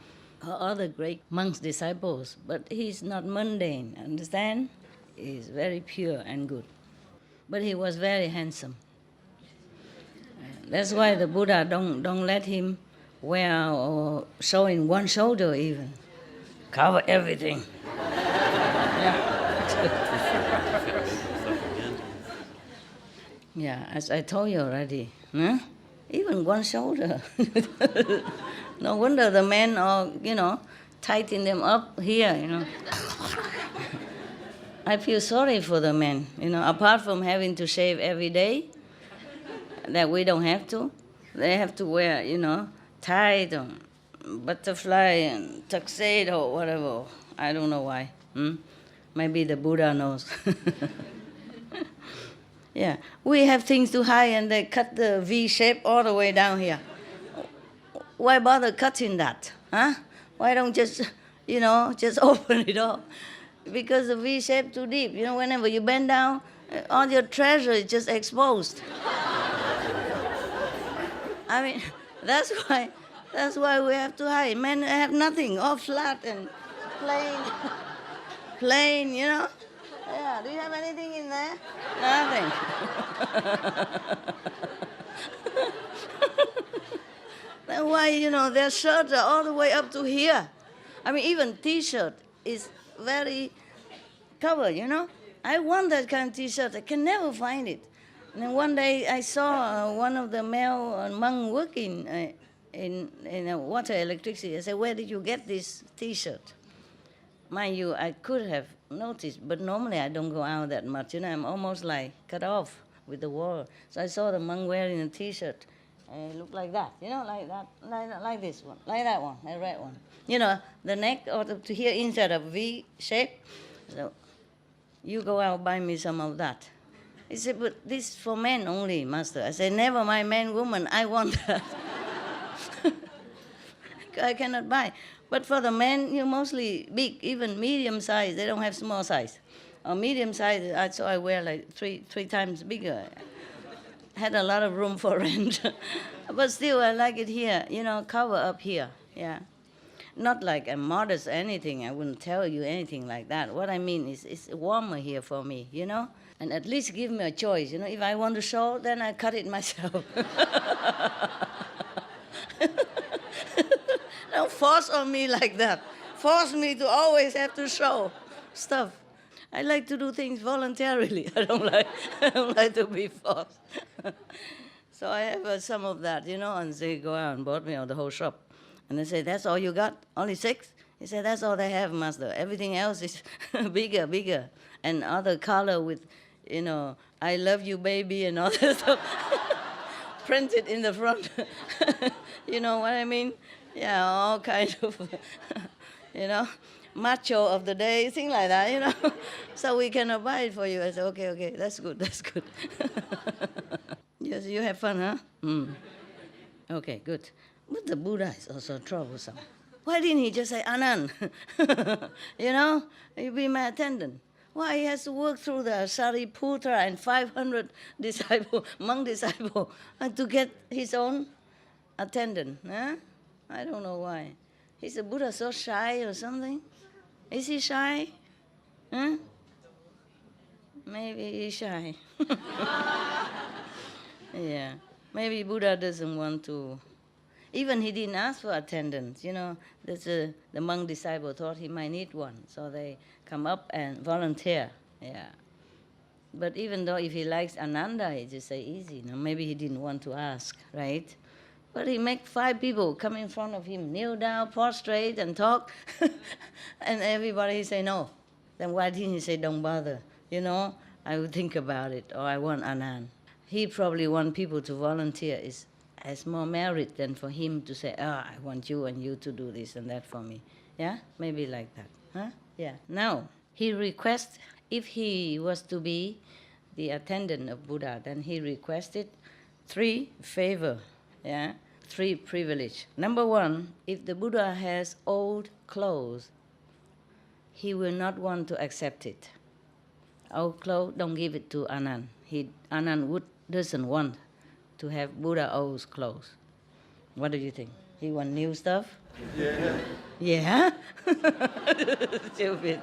or other great monks' disciples, but he's not mundane, understand? He's very pure and good. But he was very handsome. That's why the Buddha don't let him wear or showing one shoulder even. Cover everything. Yeah, as I told you already, huh? Even one shoulder. No wonder the men are, tighten them up here, I feel sorry for the men, apart from having to shave every day, that we don't have to. They have to wear, tight or butterfly and tuxedo or whatever. I don't know why. Maybe the Buddha knows. Yeah, we have things to hide and they cut the V shape all the way down here. Why bother cutting that? Huh? Why don't just open it all? Because the V shape too deep. Whenever you bend down, all your treasure is just exposed. I mean, that's why we have to hide. Men have nothing, all flat and plain, Yeah, do you have anything in there? Nothing. That's why, their shirts are all the way up to here. I mean, even T-shirt is very covered, I want that kind of T-shirt. I can never find it. And then one day I saw one of the male monks working in water electricity. I said, where did you get this T-shirt? Mind you, I could have noticed, but normally I don't go out that much. I'm almost like cut off with the wall. So I saw the monk wearing a T-shirt. And it looked like that, like that, like this one, like that one, the red one. The neck or to here inside of V shape. So you go out, buy me some of that. He said, but this is for men only, master. I said, never mind, man, woman, I want that. I cannot buy. But for the men, you're mostly big, even medium size. They don't have small size. Or medium size, so I wear like three times bigger. Had a lot of room for rent. But still, I like it here, cover up here, yeah. Not like I'm modest or anything. I wouldn't tell you anything like that. What I mean is it's warmer here for me, And at least give me a choice, If I want to show, then I cut it myself. Don't force on me like that. Force me to always have to show stuff. I like to do things voluntarily. I don't like to be forced. So I have some of that, and they go out and bought me the whole shop. And they say, that's all you got? Only 6? He said, that's all they have, master. Everything else is bigger. And other color with, I love you, baby, and all that stuff. Printed in the front. You know what I mean? Yeah, all kind of, macho of the day, things like that, So we cannot buy it for you. I said, okay, that's good. Yes, you have fun, huh? Okay, good. But the Buddha is also troublesome. Why didn't he just say, Anand, you be my attendant? Why he has to work through the Sariputra and 500 monk disciples to get his own attendant? Huh? I don't know why. Is the Buddha so shy or something? Is he shy? Huh? Maybe he's shy. Yeah. Maybe Buddha doesn't want to. Even he didn't ask for attendance. The monk disciple thought he might need one. So they come up and volunteer. Yeah. But even though if he likes Ananda, he just say easy. Maybe he didn't want to ask, right? But he make 5 people come in front of him, kneel down, prostrate, and talk. And everybody say no. Then why didn't he say, don't bother? I would think about it, or I want Anand. He probably want people to volunteer as more merit than for him to say, I want you and you to do this and that for me. Yeah? Maybe like that. Huh? Yeah. Now, he requests, if he was to be the attendant of Buddha, then he requested 3 favor. Yeah, 3 privilege. Number 1, if the Buddha has old clothes, he will not want to accept it. Old clothes, don't give it to Anand. Anand doesn't want to have Buddha old clothes. What do you think? He want new stuff? Yeah. Yeah? Stupid.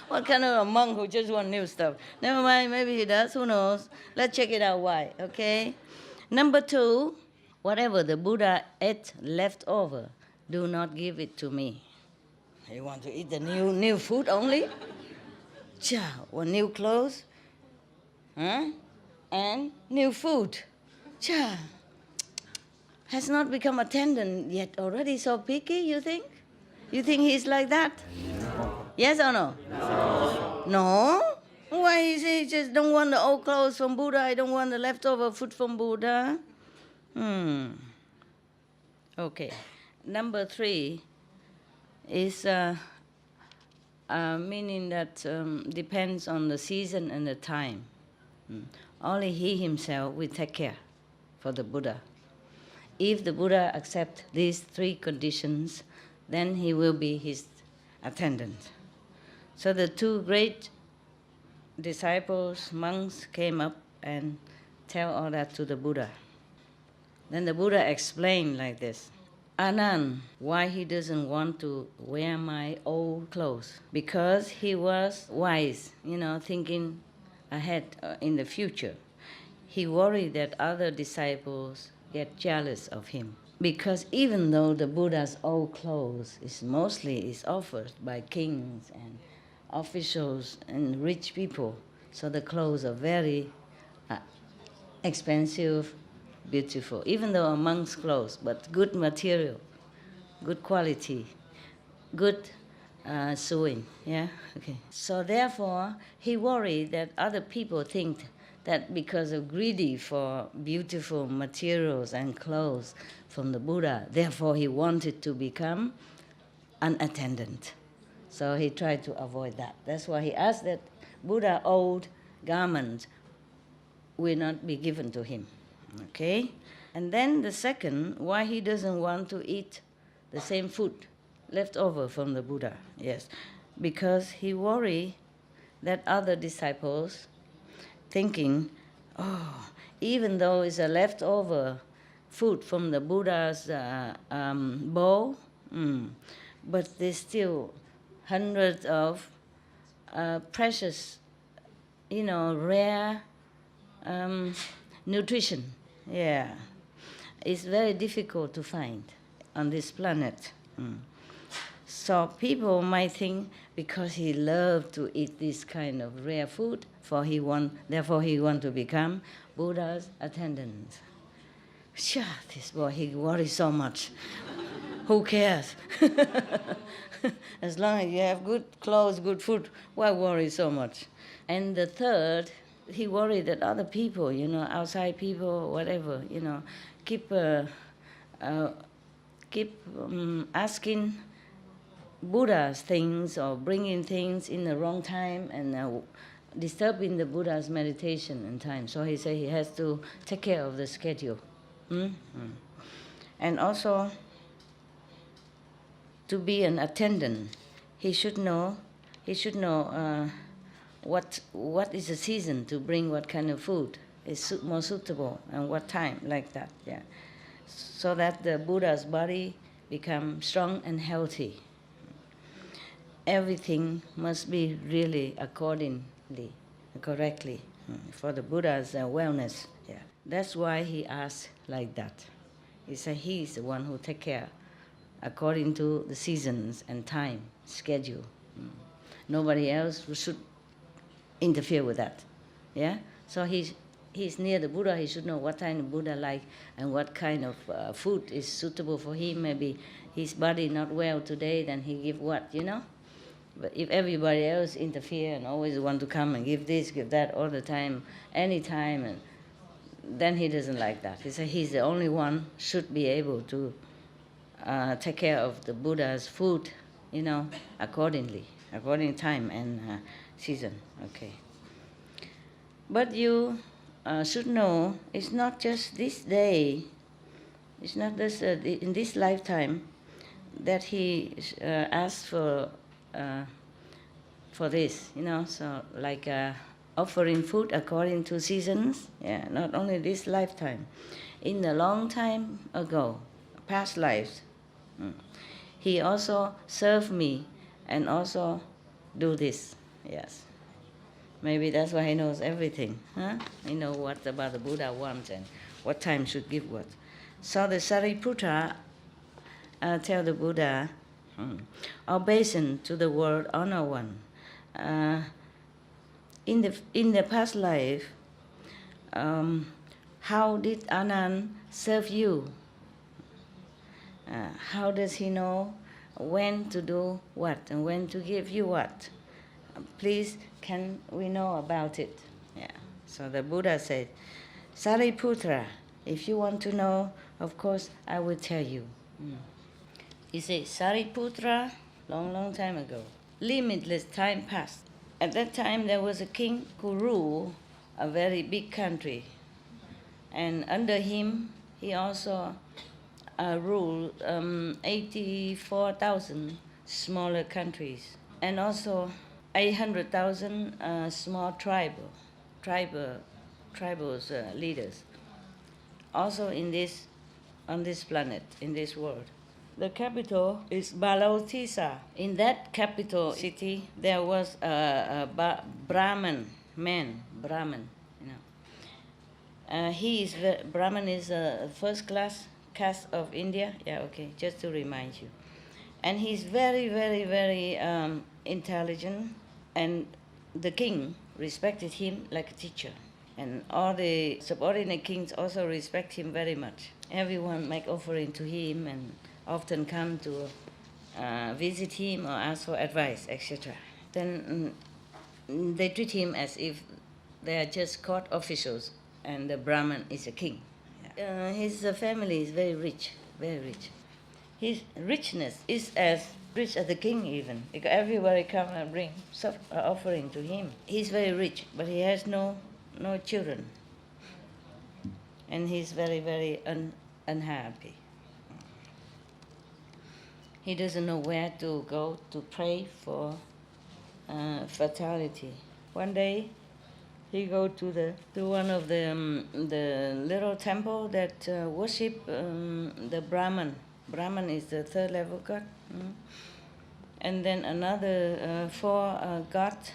What kind of a monk who just want new stuff? Never mind, maybe he does, who knows? Let's check it out why, okay? Number 2, whatever the Buddha ate left over, do not give it to me. You want to eat the new food only? Or new clothes? Huh? And new food. Has not become attendant yet already so picky, you think? You think he's like that? Yes or no? No? Why he say just don't want the old clothes from Buddha, I don't want the leftover food from Buddha? Okay. Number 3 is meaning that depends on the season and the time. Only he himself will take care for the Buddha. If the Buddha accepts these 3 conditions, then he will be his attendant. So the 2 great disciples, monks, came up and tell all that to the Buddha. Then the Buddha explained like this. Anand, why he doesn't want to wear my old clothes? Because he was wise, thinking ahead in the future. He worried that other disciples get jealous of him. Because even though the Buddha's old clothes is offered by kings and officials and rich people, so the clothes are very expensive, beautiful, even though a monk's clothes, but good material, good quality, good sewing, yeah? Okay. So therefore, he worried that other people think that because of greedy for beautiful materials and clothes from the Buddha, therefore he wanted to become an attendant. So he tried to avoid that. That's why he asked that Buddha old garment will not be given to him. Okay? And then the second, why he doesn't want to eat the same food left over from the Buddha. Yes. Because he worry that other disciples thinking, even though it's a leftover food from the Buddha's bowl, but there's still hundreds of precious, rare nutrition. Yeah. It's very difficult to find on this planet. So people might think because he loved to eat this kind of rare food, therefore he want to become Buddha's attendant. Sure, this boy, he worries so much. Who cares? As long as you have good clothes, good food, why worry so much? And the third, he worried that other people, outside people, whatever, keep asking Buddha's things or bringing things in the wrong time and disturbing the Buddha's meditation and time. So he said he has to take care of the schedule. And also, to be an attendant, he should know what is the season to bring what kind of food is more suitable and what time, like that, yeah. So that the Buddha's body becomes strong and healthy. Everything must be really accordingly, correctly, for the Buddha's wellness. Yeah. That's why he asked like that. He said he's the one who take care according to the seasons and time, schedule. Nobody else should interfere with that. Yeah? So he's near the Buddha, he should know what kind of Buddha like and what kind of food is suitable for him. Maybe his body not well today, then he give what, But if everybody else interfere and always want to come and give this, give that all the time, any time, and then he doesn't like that. He said he's the only one should be able to take care of the Buddha's food, according time and season. Okay. But you should know it's not just this day, it's not just in this lifetime that he asked for this, so like offering food according to seasons, yeah, not only this lifetime. In a long time ago, past lives, he also served me and also do this, yes. Maybe that's why he knows everything, huh? He knows what about the Buddha wants and what time should give what. So the Sariputta tell the Buddha, obeisance to the world honor one. In the past life, how did Anand serve you? How does he know when to do what and when to give you what. Please, can we know about it? Yeah. So the Buddha said, Sariputra, if you want to know, of course, I will tell you. He said, Sariputra, long time ago, limitless time passed. At that time, there was a king who ruled a very big country. And under him, he also ruled 84,000 smaller countries. And also 800,000 small tribal leaders. Also on this planet, in this world. The capital is Balotisa. In that capital city, there was a Brahman man, Brahman. Brahman is a first class caste of India. Yeah, okay, just to remind you. And he's very, very, very intelligent, and the king respected him like a teacher. And all the subordinate kings also respect him very much. Everyone make offering to him and often come to visit him or ask for advice, etc. Then they treat him as if they are just court officials and the Brahman is a king. His family is very rich, very rich. His richness is as rich as the king even, because everybody come and bring offering to him. He's very rich, but he has no children. And he's very, very unhappy. He doesn't know where to go to pray for fertility. One day, he go to one of the little temple that worship the Brahman. Brahman is the third level god. And then another 4 gods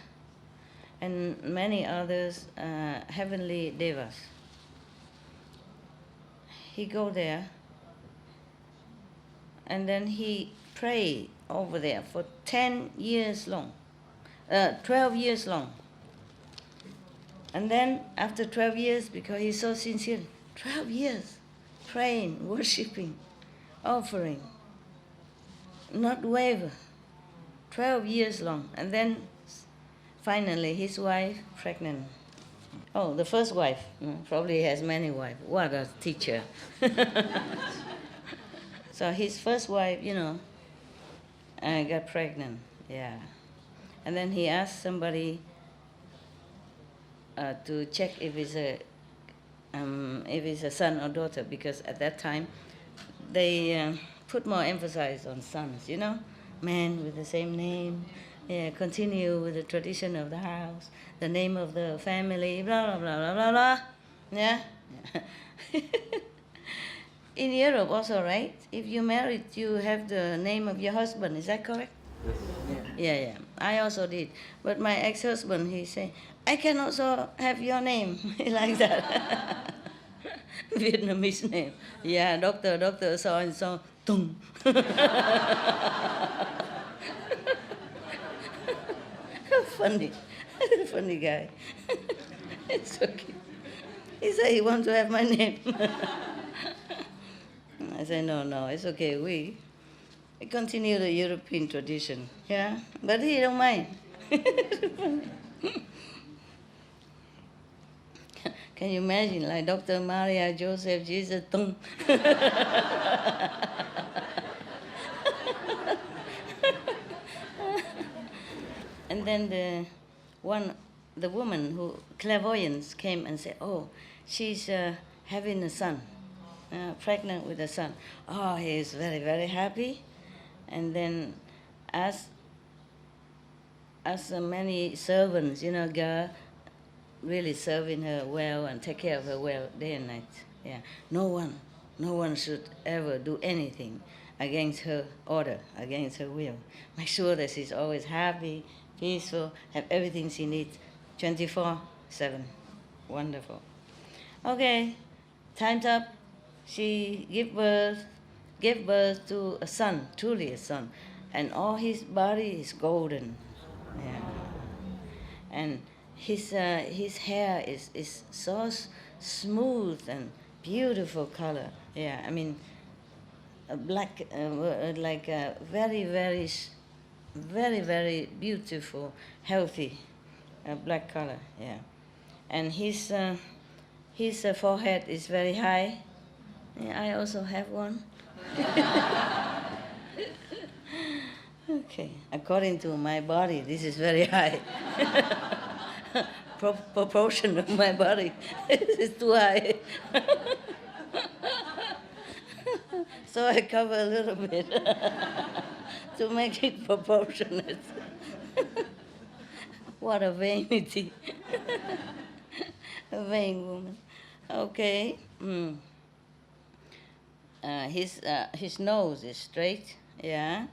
and many others heavenly devas. He go there and then he pray over there for 10 years long, 12 years long. And then after 12 years, because he's so sincere, 12 years praying, worshipping, offering, not waver, 12 years long. And then finally his wife pregnant. Oh, the first wife, probably has many wives. What a teacher. So his first wife, got pregnant, yeah. And then he asked somebody to check if it's a son or daughter, because at that time they put more emphasis on sons, men with the same name, continue with the tradition of the house, the name of the family, blah, blah, blah, blah, blah, blah. Yeah? In Europe also, right? If you're married, you have the name of your husband, is that correct? Yes. Yeah. I also did. But my ex-husband, he said, I can also have your name, like that. Vietnamese name. Yeah, doctor, so and so, Tung. Funny guy. It's okay. He said he wants to have my name. I said, no, it's okay. We continue the European tradition, yeah? But he don't mind. Can you imagine, like Dr. Maria, Joseph, Jesus, Tung? And then the woman who clairvoyance came and said, oh, she's having a son, pregnant with a son. Oh, he is very, very happy. And then as many servants, girl, really serving her well and take care of her well day and night. Yeah, no one should ever do anything against her order, against her will. Make sure that she's always happy, peaceful, have everything she needs, 24/7. Wonderful. Okay, time's up. She gave birth to a son, truly a son, and all his body is golden. Yeah, and his hair is so smooth and beautiful color. Yeah, I mean, a black, like a very, very, very beautiful, healthy, black color. Yeah, and his forehead is very high. Yeah, I also have one. Okay, according to my body, this is very high. Proportion of my body is too high. So I cover a little bit to make it proportionate. What a vanity. A vain woman. Okay. His nose is straight, yeah,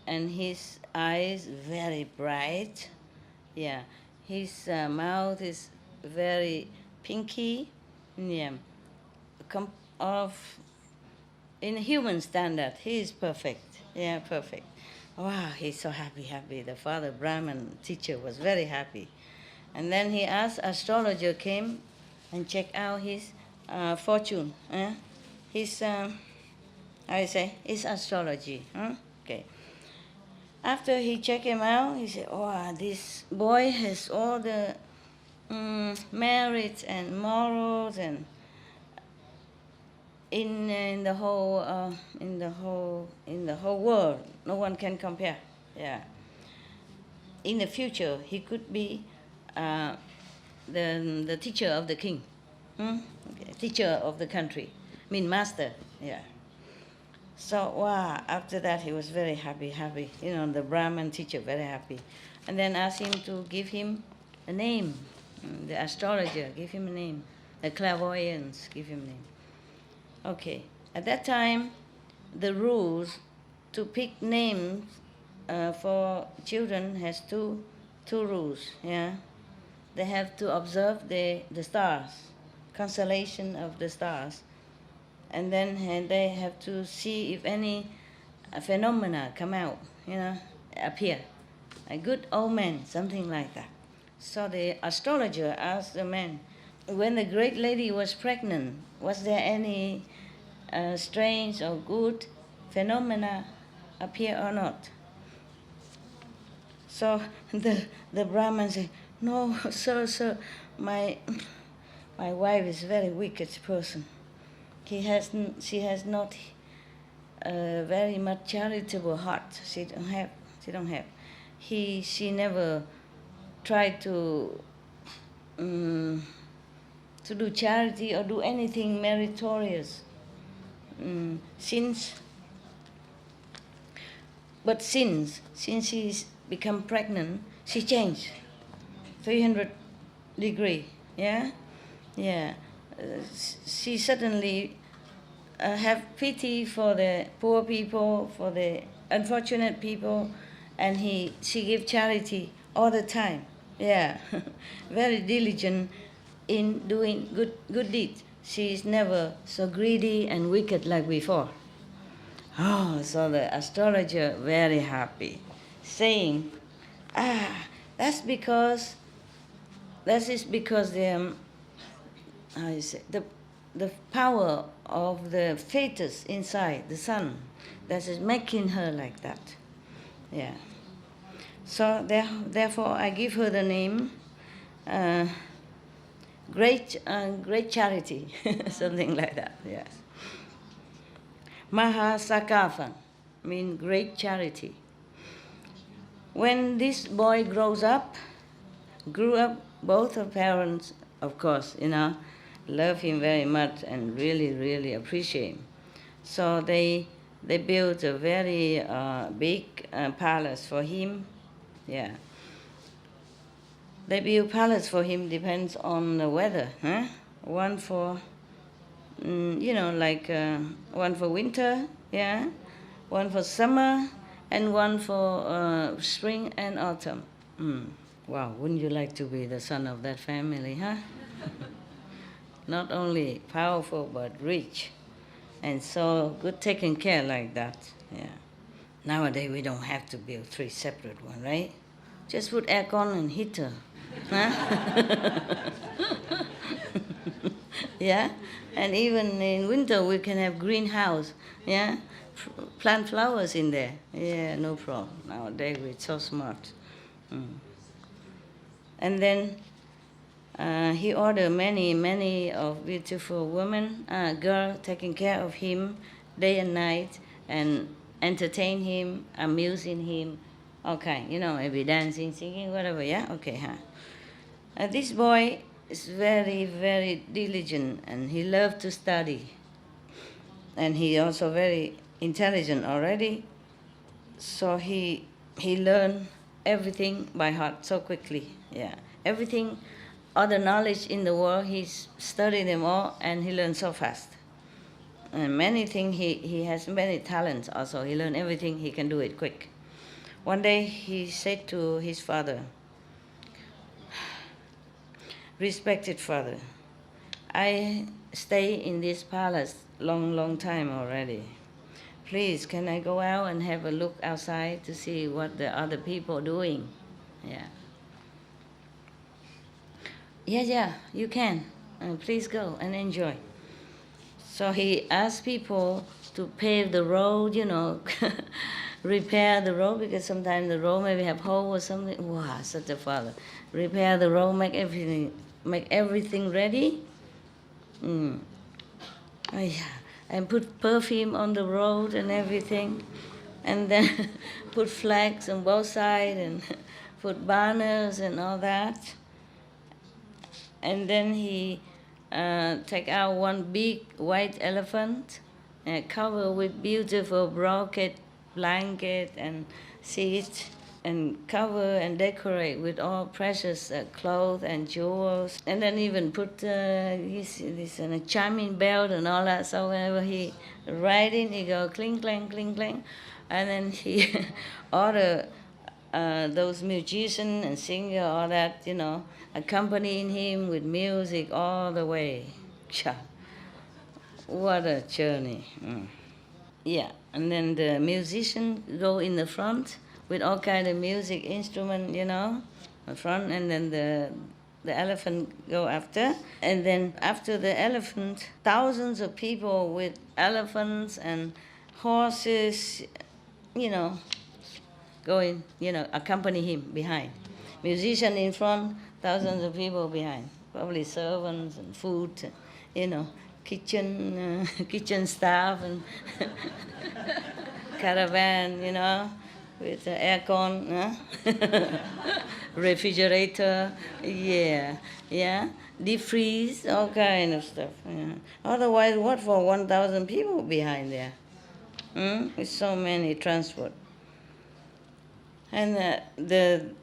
and his eyes very bright, yeah. His mouth is very pinky, yeah. In human standard, he is perfect, yeah, perfect. Wow, he's so happy. The father Brahman teacher was very happy, and then he asked astrologer came and check out his fortune, his his astrology, huh? Okay. After he checked him out, he said, "Oh, this boy has all the merits and morals, and in the whole world, no one can compare. Yeah. In the future, he could be the teacher of the king, okay. Teacher of the country, master. Yeah." So wow, after that he was very happy. The Brahman teacher very happy, and then asked him to give him a name. The astrologer give him a name. The clairvoyants give him a name. Okay. At that time, the rules to pick names for children has two rules. Yeah, they have to observe the stars, constellation of the stars. And then they have to see if any phenomena come out, appear. A good omen, something like that. So the astrologer asked the man, when the great lady was pregnant, was there any strange or good phenomena appear or not? So the Brahman said, "No, sir, my wife is a very wicked person. She has not very much charitable heart. She don't have. She never tried to do charity or do anything meritorious. Since she's become pregnant, she changed 300 degree. Yeah. She suddenly have pity for the poor people, for the unfortunate people, and she give charity all the time. Yeah, very diligent in doing good deeds. She is never so greedy and wicked like before." Oh, so the astrologer very happy, saying, that is because the power of the fetus inside the sun that is making her like that. Yeah. So therefore I give her the name great charity, something like that. Yes. Mahasakaphan means great charity. When this boy grew up, both her parents, of course, love him very much and really, really appreciate him. So they built a very big palace for him. Yeah. They build palace for him depends on the weather. Huh? One for, one for winter, yeah, one for summer, and one for spring and autumn. Wow, wouldn't you like to be the son of that family, huh? Not only powerful, but rich. And so good taken care like that. Yeah. Nowadays, we don't have to build 3 separate ones, right? Just put aircon and heater. Huh? Yeah? And even in winter, we can have greenhouse. Yeah? plant flowers in there. Yeah, no problem. Nowadays we're so smart. And then he ordered many of beautiful women, girl taking care of him day and night and entertain him, amusing him. Okay, maybe dancing, singing, whatever, yeah? Okay, huh? This boy is very, very diligent and he loved to study. And he also very intelligent already. So he learned everything by heart so quickly, yeah. Everything, all the knowledge in the world, he studied them all and he learned so fast. And many things, he has many talents also. He learned everything, he can do it quick. One day he said to his father, "Respected father, I stay in this palace long time already. Please, can I go out and have a look outside to see what the other people are doing?" Yeah. Yeah, you can. Please go and enjoy. So he asked people to pave the road, repair the road, because sometimes the road maybe have hole or something. Wow, such a father. Repair the road, make everything ready. Oh, yeah. And put perfume on the road and everything. And then put flags on both sides and put banners and all that. And then he take out one big white elephant covered with beautiful brocade blanket and seats, and cover and decorate with all precious clothes and jewels, and then even put this chiming bell and all that. So whenever he riding, he go cling clang cling clang, and then he order those musicians and singers, all that, accompanying him with music all the way. What a journey. Yeah, and then the musicians go in the front with all kind of music instrument, in front, and then the elephant go after. And then after the elephant, thousands of people with elephants and horses, going, accompany him behind. Musician in front, thousands of people behind. Probably servants and food, kitchen staff and caravan, with aircon, refrigerator, yeah, deep freeze, all kind of stuff. Yeah. Otherwise, what for 1,000 people behind there? With so many transport. And the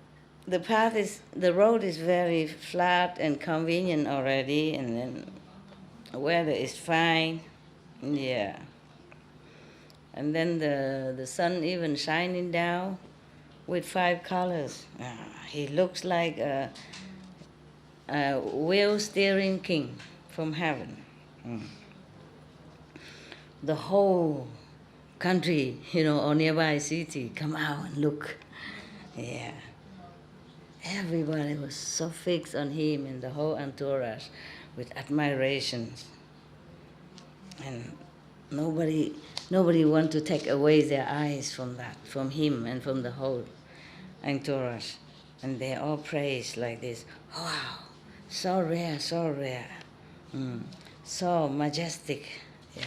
road is very flat and convenient already, and then weather is fine, yeah. And then the sun even shining down with 5 colors. He looks like a wheel steering king from heaven. The whole country, or nearby city, come out and look. Yeah. Everybody was so fixed on him and the whole entourage with admiration. And nobody want to take away their eyes from that, from him and from the whole entourage. And they all praise like this. Wow, so rare, so majestic, yeah.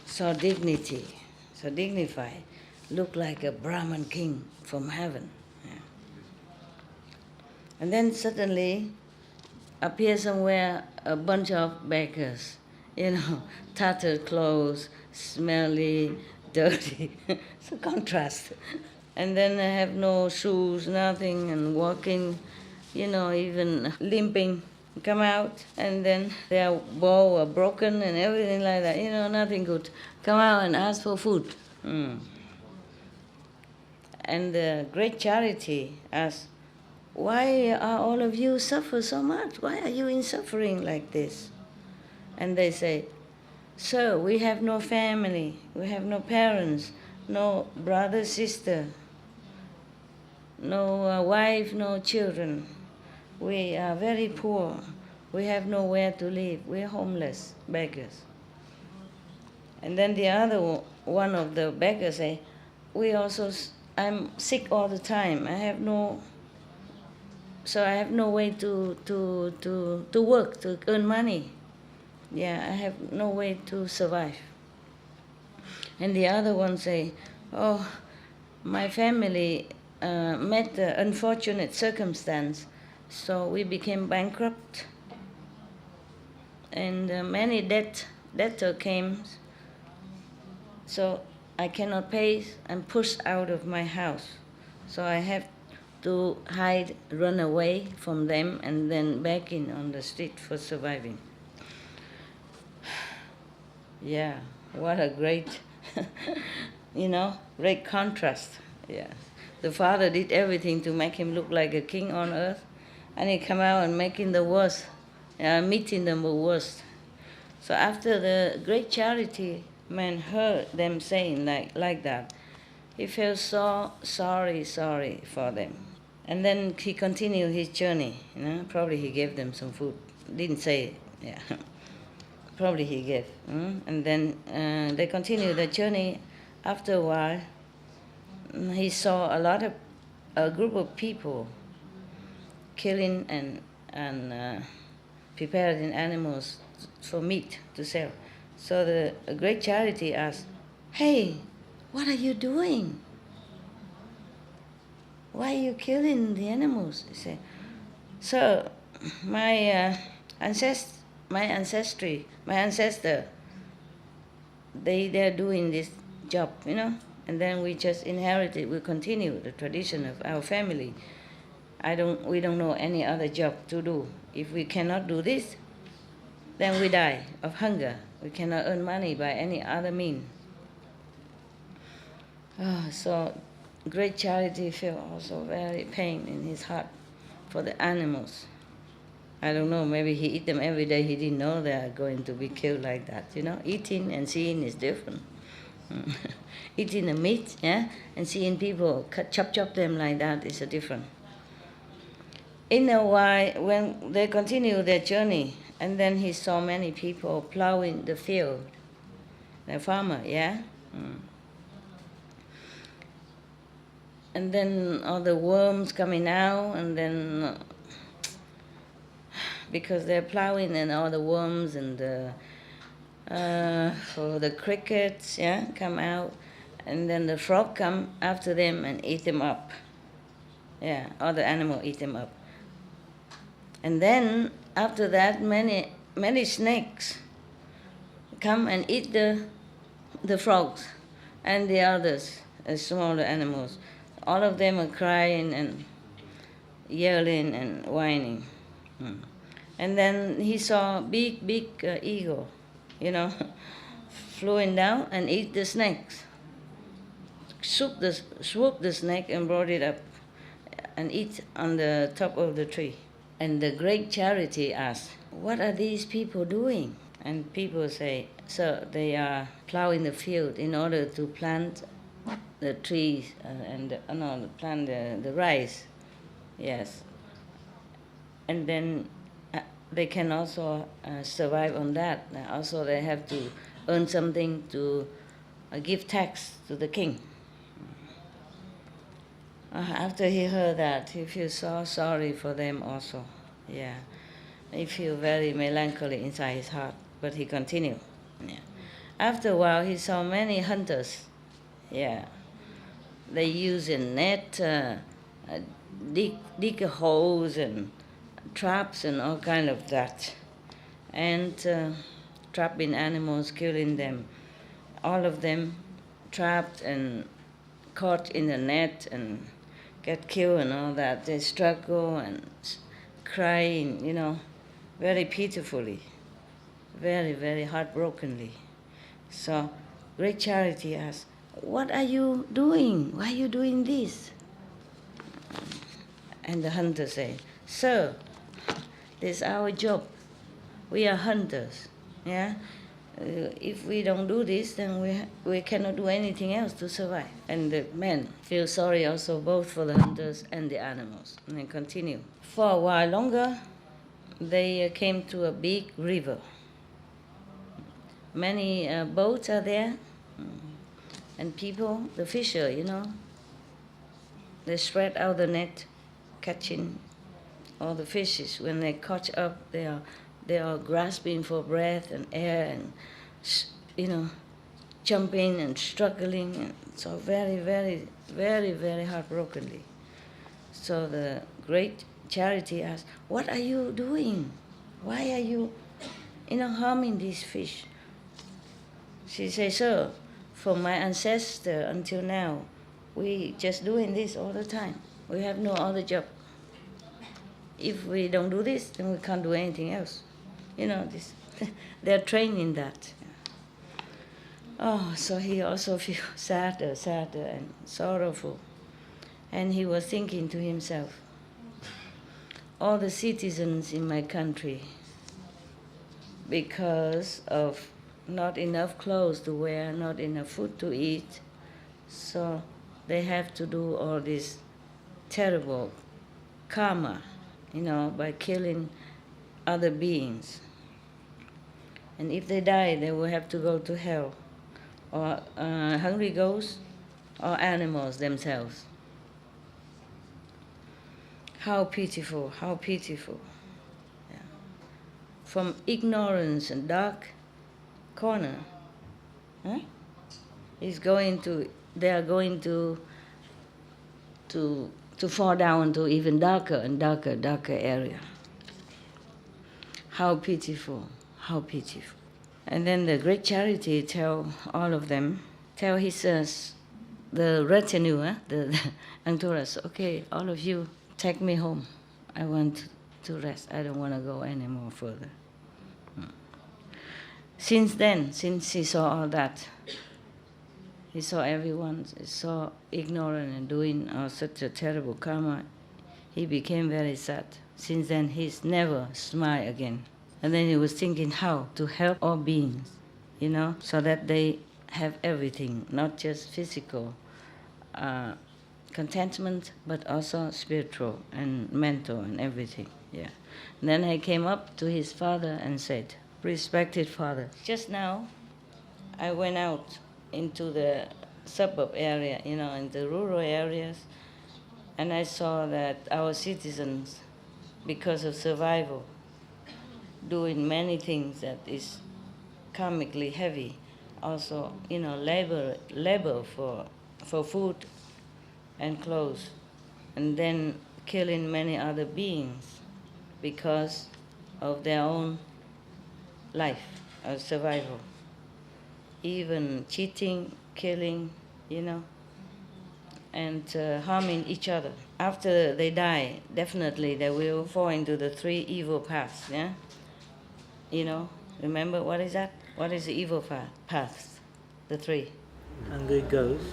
So dignified, look like a Brahman king from heaven. Yeah. And then suddenly appear somewhere a bunch of beggars, tattered clothes, smelly, dirty. It's a contrast. And then they have no shoes, nothing, and walking, even limping, come out, and then their bow are broken and everything like that, nothing good. Come out and ask for food. And the great charity asks, "Why are all of you suffer so much? Why are you in suffering like this?" And they say, "Sir, we have no family, we have no parents, no brother, sister, no wife, no children. We are very poor. We have nowhere to live. We're homeless, beggars." And then the other one of the beggars say, I'm sick all the time. I have no way to work, to earn money. Yeah, I have no way to survive. And the other one say, oh, my family met the unfortunate circumstance, so we became bankrupt, and many debtor came, so I cannot pay. I'm pushed out of my house, so I have to hide, run away from them, and then begging on the street for surviving. Yeah, what a great, great contrast. Yeah, the father did everything to make him look like a king on earth, and he come out and making the worst, meeting them the worst. So after the great charity man heard them saying like that, he felt so sorry for them. And then he continued his journey. Probably he gave them some food. Didn't say, yeah. Probably he gave. And then they continued the journey. After a while, he saw a group of people killing and preparing animals for meat to sell. So the great charity asked, "Hey, what are you doing? Why are you killing the animals?" He said, "So my ancestor, they're doing this job, and then we just inherited, we continue the tradition of our family. We don't know any other job to do. If we cannot do this, then we die of hunger. We cannot earn money by any other means." So great charity felt also very pain in his heart for the animals. I don't know, maybe he eat them every day. He didn't know they are going to be killed like that. Eating and seeing is different. Eating the meat, and seeing people chop them like that is a different. In a while, when they continue their journey, and then he saw many people plowing the field, the farmer, and then all the worms coming out, and then because they're plowing, and all the worms and the crickets, come out, and then the frog come after them and eat them up. Yeah, all the animals eat them up. And then after that, many snakes come and eat the frogs and the others, smaller animals. All of them are crying and yelling and whining. And then he saw a big eagle, flying down and eat the snakes. Swoop the snake and brought it up and eat on the top of the tree. And the great charity asked, "What are these people doing?" And people say, "Sir, they are plowing the field in order to plant the trees plant the rice." Yes. And then they can also survive on that. Also, they have to earn something to give tax to the king. After he heard that, he feels so sorry for them also. Yeah, he feels very melancholy inside his heart, but he continued. Yeah. After a while, he saw many hunters. Yeah, they use a net, dig holes and traps and all kind of that, and trapping animals, killing them. All of them trapped and caught in the net and get killed and all that. They struggle and crying, very pitifully, very, very heartbrokenly. So great charity asks, "What are you doing? Why are you doing this?" And the hunter say, "Sir, this is our job. We are hunters. Yeah. If we don't do this, then we cannot do anything else to survive." And the men feel sorry also both for the hunters and the animals. And they continue. For a while longer, they came to a big river. Many boats are there, and people, the fisher, they spread out the net, catching all the fishes. When they catch up, they are grasping for breath and air, and jumping and struggling, and so very, very, very, very heartbrokenly. So the great Charity asked, "What are you doing? Why are you, harming these fish?" She says, "Sir, from my ancestor until now, we just doing this all the time. We have no other job. If we don't do this, then we can't do anything else. This they're trained in that." Oh, so he also feels sadder and sorrowful. And he was thinking to himself, all the citizens in my country, because of not enough clothes to wear, not enough food to eat, so they have to do all this terrible karma, by killing other beings. And if they die, they will have to go to hell, or hungry ghosts, or animals themselves. How pitiful, how pitiful. Yeah. From ignorance and dark corner, they are going to fall down to even darker and darker area. How pitiful, how pitiful. And then the great Charity tell all of them, tell his the retinue, the entourage, "Okay, all of you, take me home. I want to rest. I don't want to go any more further." Since then, since he saw all that, he saw everyone so ignorant and doing such a terrible karma, he became very sad. Since then, he's never smiled again. And then he was thinking how to help all beings, so that they have everything, not just physical contentment, but also spiritual and mental and everything. Yeah. And then he came up to his father and said, "Respected father, just now I went out into the suburb area, in the rural areas, and I saw that our citizens, because of survival, doing many things that is karmically heavy, also, labor for food and clothes, and then killing many other beings because of their own life or survival. Even cheating, killing, and harming each other. After they die, definitely they will fall into the three evil paths, yeah? Remember what is that? What is the evil paths? The three. Hungry ghost,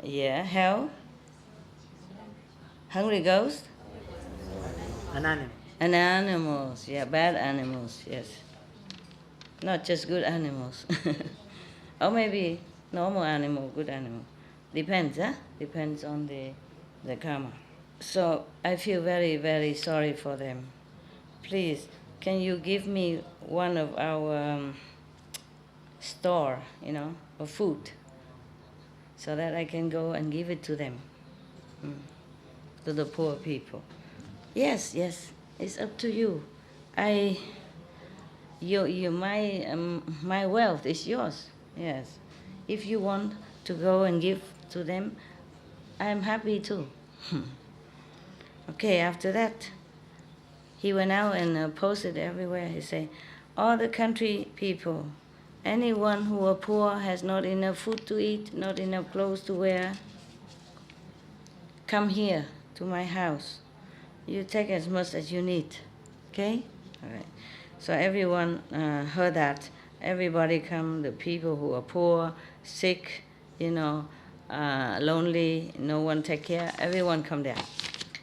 Yeah, hell. Hungry ghost. an animal. And animals, yeah, bad animals, yes. Not just good animals. Or maybe normal animal, good animal. Depends, huh? Depends on the karma. So I feel very, very sorry for them. Please, can you give me one of our store, of food, so that I can go and give it to them, to the poor people? Yes, it's up to you. My wealth is yours. Yes, if you want to go and give to them, I'm happy too. Okay, after that, he went out and posted everywhere. He said, all the country people, anyone who are poor, has not enough food to eat, not enough clothes to wear, come here to my house. You take as much as you need, okay? All right. So everyone heard that. Everybody come, the people who are poor, sick, lonely, no one take care, everyone come there.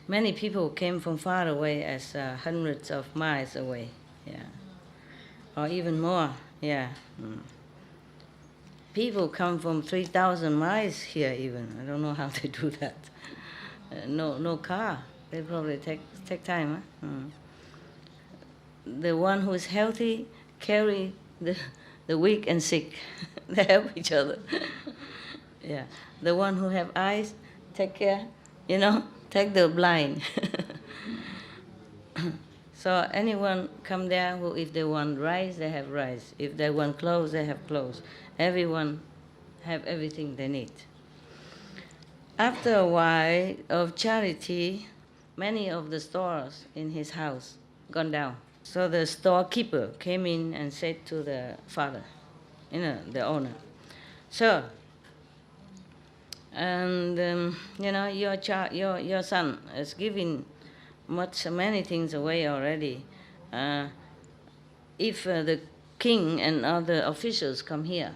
Many people came from far away, as hundreds of miles away, yeah, or even more, yeah. People come from 3,000 miles here even. I don't know how they do that. No car. They probably take time, huh? The one who is healthy carry the weak and sick. They help each other. Yeah. The one who have eyes, take care, take the blind. So anyone come there who, if they want rice, they have rice. If they want clothes, they have clothes. Everyone have everything they need. After a while of charity, many of the stores in his house gone down. So the storekeeper came in and said to the father, the owner, "Sir, and your son is giving many things away already. If the king and other officials come here,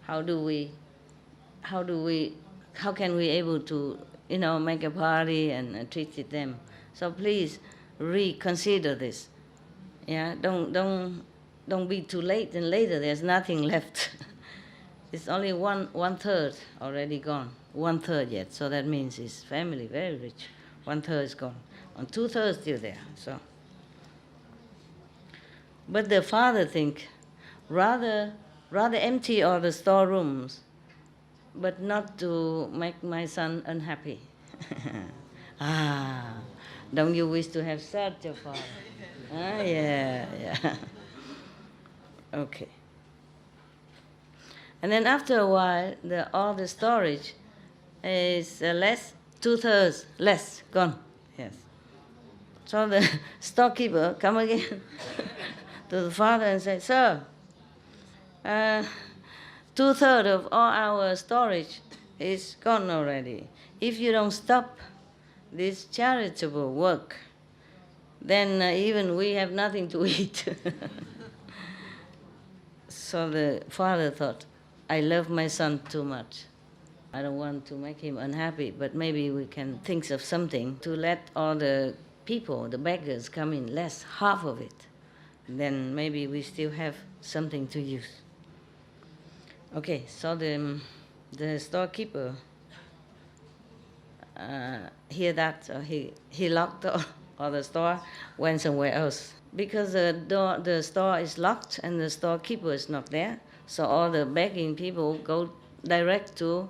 how can we able to make a party and treat them? So please reconsider this. Yeah, don't be too late, and later there's nothing left." It's only one third already gone. 1/3 yet, so that means his family very rich. 1/3 is gone, and 2/3 still there. So, but the father think rather empty all the storerooms, but not to make my son unhappy. Don't you wish to have such a father? Yeah. Okay. And then after a while, all the storage is less, 2/3 less, gone. Yes. So the storekeeper come again to the father and say, "Sir, 2/3 of all our storage is gone already. If you don't stop this charitable work, then even we have nothing to eat." So the father thought, "I love my son too much. I don't want to make him unhappy, but maybe we can think of something to let all the people, the beggars, come in less, half of it. Then maybe we still have something to use." Okay, so the storekeeper hear that, so he locked all the store, went somewhere else. Because the store is locked and the storekeeper is not there, so all the begging people go direct to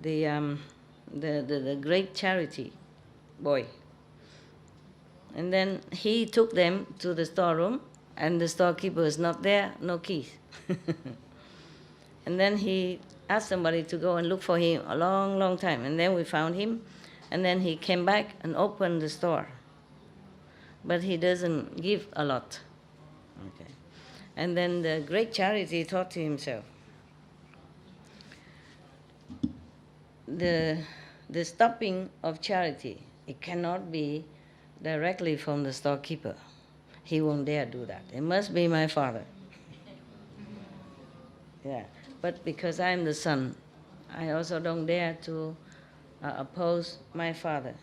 the great charity boy. And then he took them to the storeroom, and the storekeeper is not there, no keys. And then he asked somebody to go and look for him a long, long time. And then we found him, and then he came back and opened the store. But he doesn't give a lot. Okay. And then the great charity thought to himself, the stopping of charity, it cannot be directly from the storekeeper. He won't dare do that. It must be my father. Yeah. But because I'm the son, I also don't dare to oppose my father.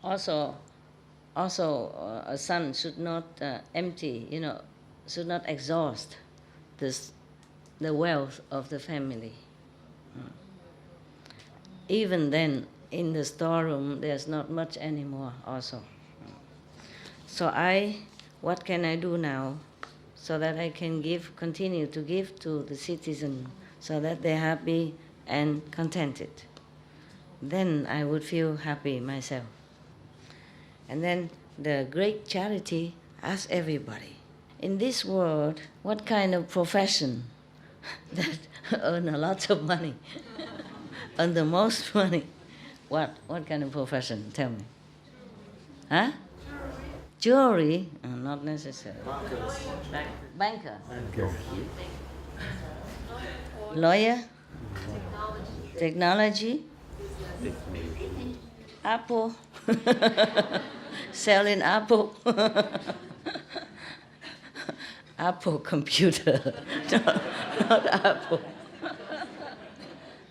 Also, a son should not empty, should not exhaust the wealth of the family. Even then, in the storeroom, there's not much anymore also. So what can I do now so that I can continue to give to the citizens so that they're happy and contented? Then I would feel happy myself. And then the great charity asks everybody, in this world, what kind of profession that earn a lot of money, earn the most money? What kind of profession? Tell me. Huh? Jewelry? Not necessarily. Banker. Lawyer? Technology? Apple? Selling apple? Apple computer. Not apple.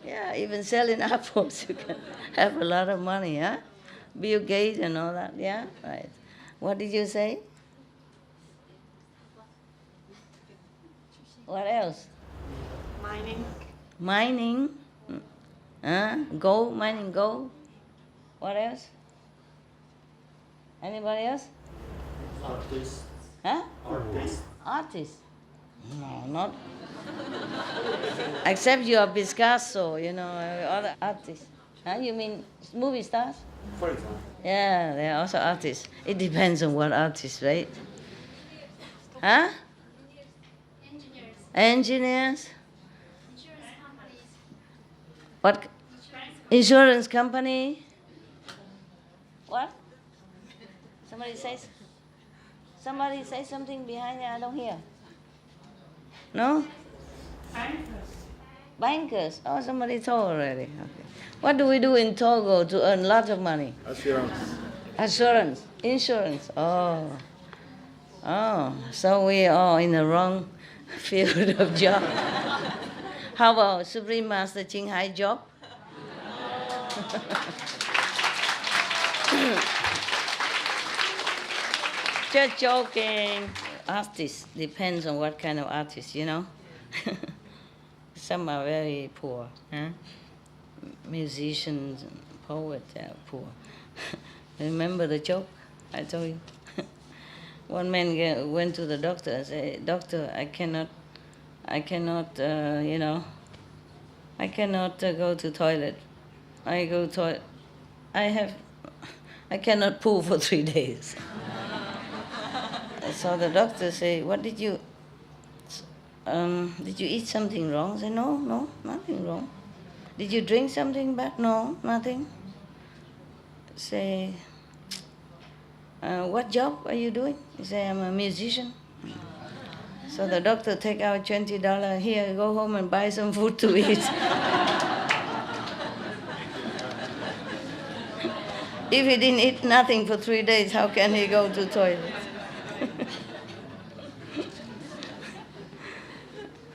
Yeah, even selling apples, you can have a lot of money, huh? Bill Gates and all that, yeah? Right. What did you say? What else? Mining? Gold, mining gold. What else? Anybody else? Artist. Huh? Artist? No, not. Except you are Picasso, other artists. Huh? You mean movie stars? For example. Yeah, they are also artists. It depends on what artist, right? Huh? Engineers, Engineers? insurance companies, What? Insurance company? What? Somebody say something behind there, I don't hear. No? Bankers. Oh, somebody told already. Okay. What do we do in Togo to earn lots of money? Assurance. Insurance. Oh. Oh, so we are in the wrong field of job. How about Supreme Master Ching Hai job? Just joking. Artists, depends on what kind of artist, Some are very poor. Huh? Musicians and poets are poor. Remember the joke I told you? One man went to the doctor and said, "Doctor, I cannot, go to toilet. I cannot poo for 3 days." So the doctor said, "What did you eat something wrong?" I said, No, nothing wrong. "Did you drink something bad?" "No, nothing." Say, "What job are you doing?" He said, "I'm a musician." So the doctor take out $20. "Here, go home and buy some food to eat." If he didn't eat nothing for 3 days, how can he go to toilet?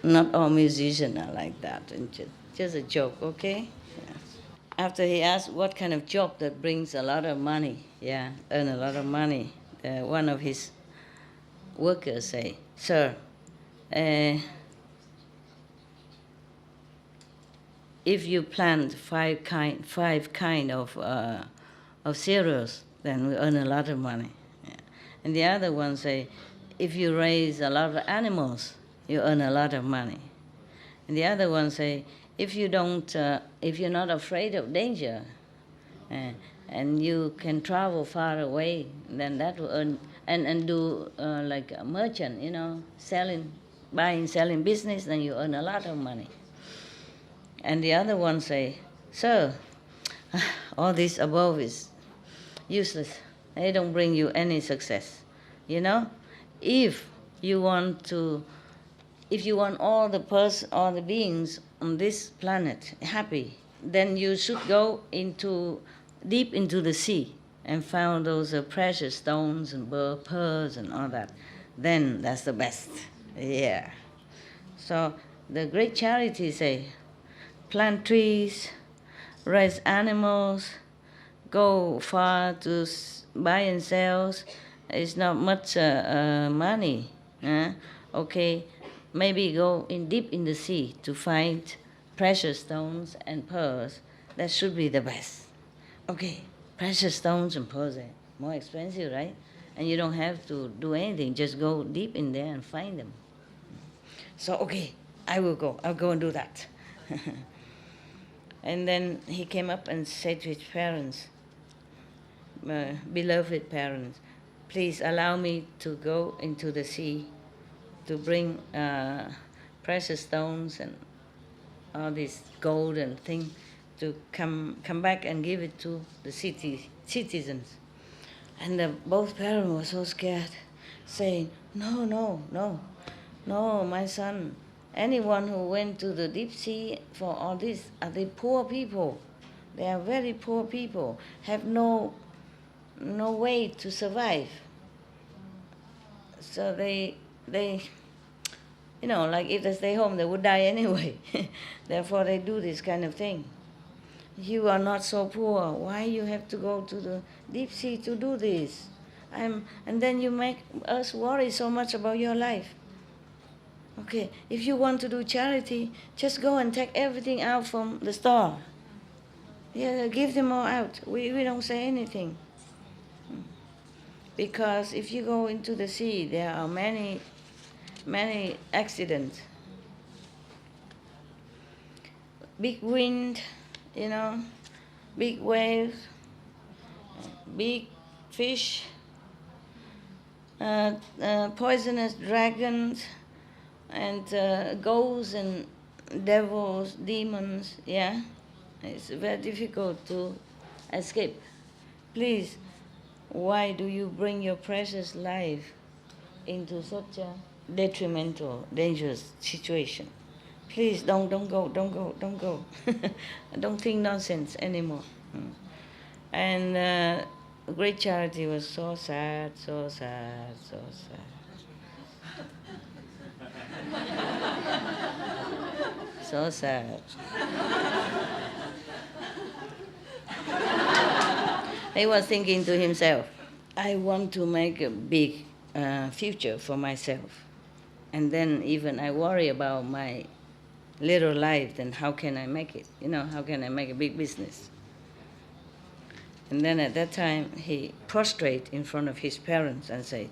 Not all musicians are like that. And just a joke, okay? Yeah. After he asked what kind of job that brings a lot of money, earn a lot of money, one of his workers say, "Sir, if you plant five kind of cereals, then we earn a lot of money." Yeah. And the other one say, "If you raise a lot of animals, you earn a lot of money." And the other one say, if you're not afraid of danger, and you can travel far away, then that will earn, and do like a merchant, buying, selling business, then you earn a lot of money. And the other one say, "Sir, all this above is useless. They don't bring you any success. If you want all the beings on this planet happy, then you should go deep into the sea and found those precious stones and pearls and all that. Then that's the best." Yeah. So the great charity say, plant trees, raise animals, go far to buy and sell. It's not much money. Okay, maybe go deep in the sea to find precious stones and pearls. That should be the best. Okay, precious stones and pearls are more expensive, right? And you don't have to do anything. Just go deep in there and find them. So, okay, I will go. I'll go and do that. And then he came up and said to his parents, "Beloved parents, please allow me to go into the sea to bring precious stones and all this gold and thing to come back and give it to the citizens." And both parents were so scared, saying, No, my son. Anyone who went to the deep sea for all this are the poor people. They are very poor people, have no way to survive. So they like if they stay home, they would die anyway. Therefore, they do this kind of thing. You are not so poor. Why you have to go to the deep sea to do this? And then you make us worry so much about your life. Okay, if you want to do charity, just go and take everything out from the store. Yeah, give them all out. We don't say anything. Because if you go into the sea, there are many many accidents. Big wind, big waves, big fish, poisonous dragons, and ghosts and devils, demons, yeah? It's very difficult to escape. Please, why do you bring your precious life into such a detrimental, dangerous situation? Please don't go. Don't think nonsense anymore. And great charity was so sad. So sad. He was thinking to himself, I want to make a big future for myself. And then even I worry about my little life, then how can I make it? How can I make a big business? And then at that time, he prostrate in front of his parents and said,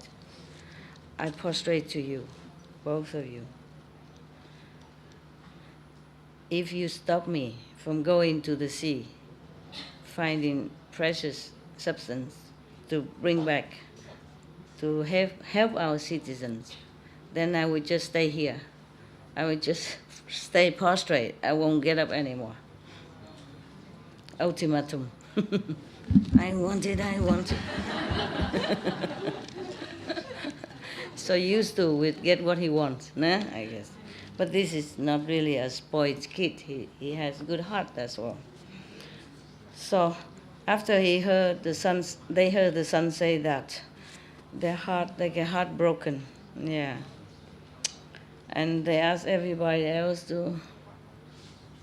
I prostrate to you, both of you. If you stop me from going to the sea, finding precious substance to bring back, to help our citizens, then I would just stay here. I would just stay prostrate. I won't get up anymore. Ultimatum. I want it. So used to get what he wants, nah? I guess. But this is not really a spoiled kid. He has a good heart, that's all. So after they heard the son say that, they get heartbroken, yeah. And they asked everybody else to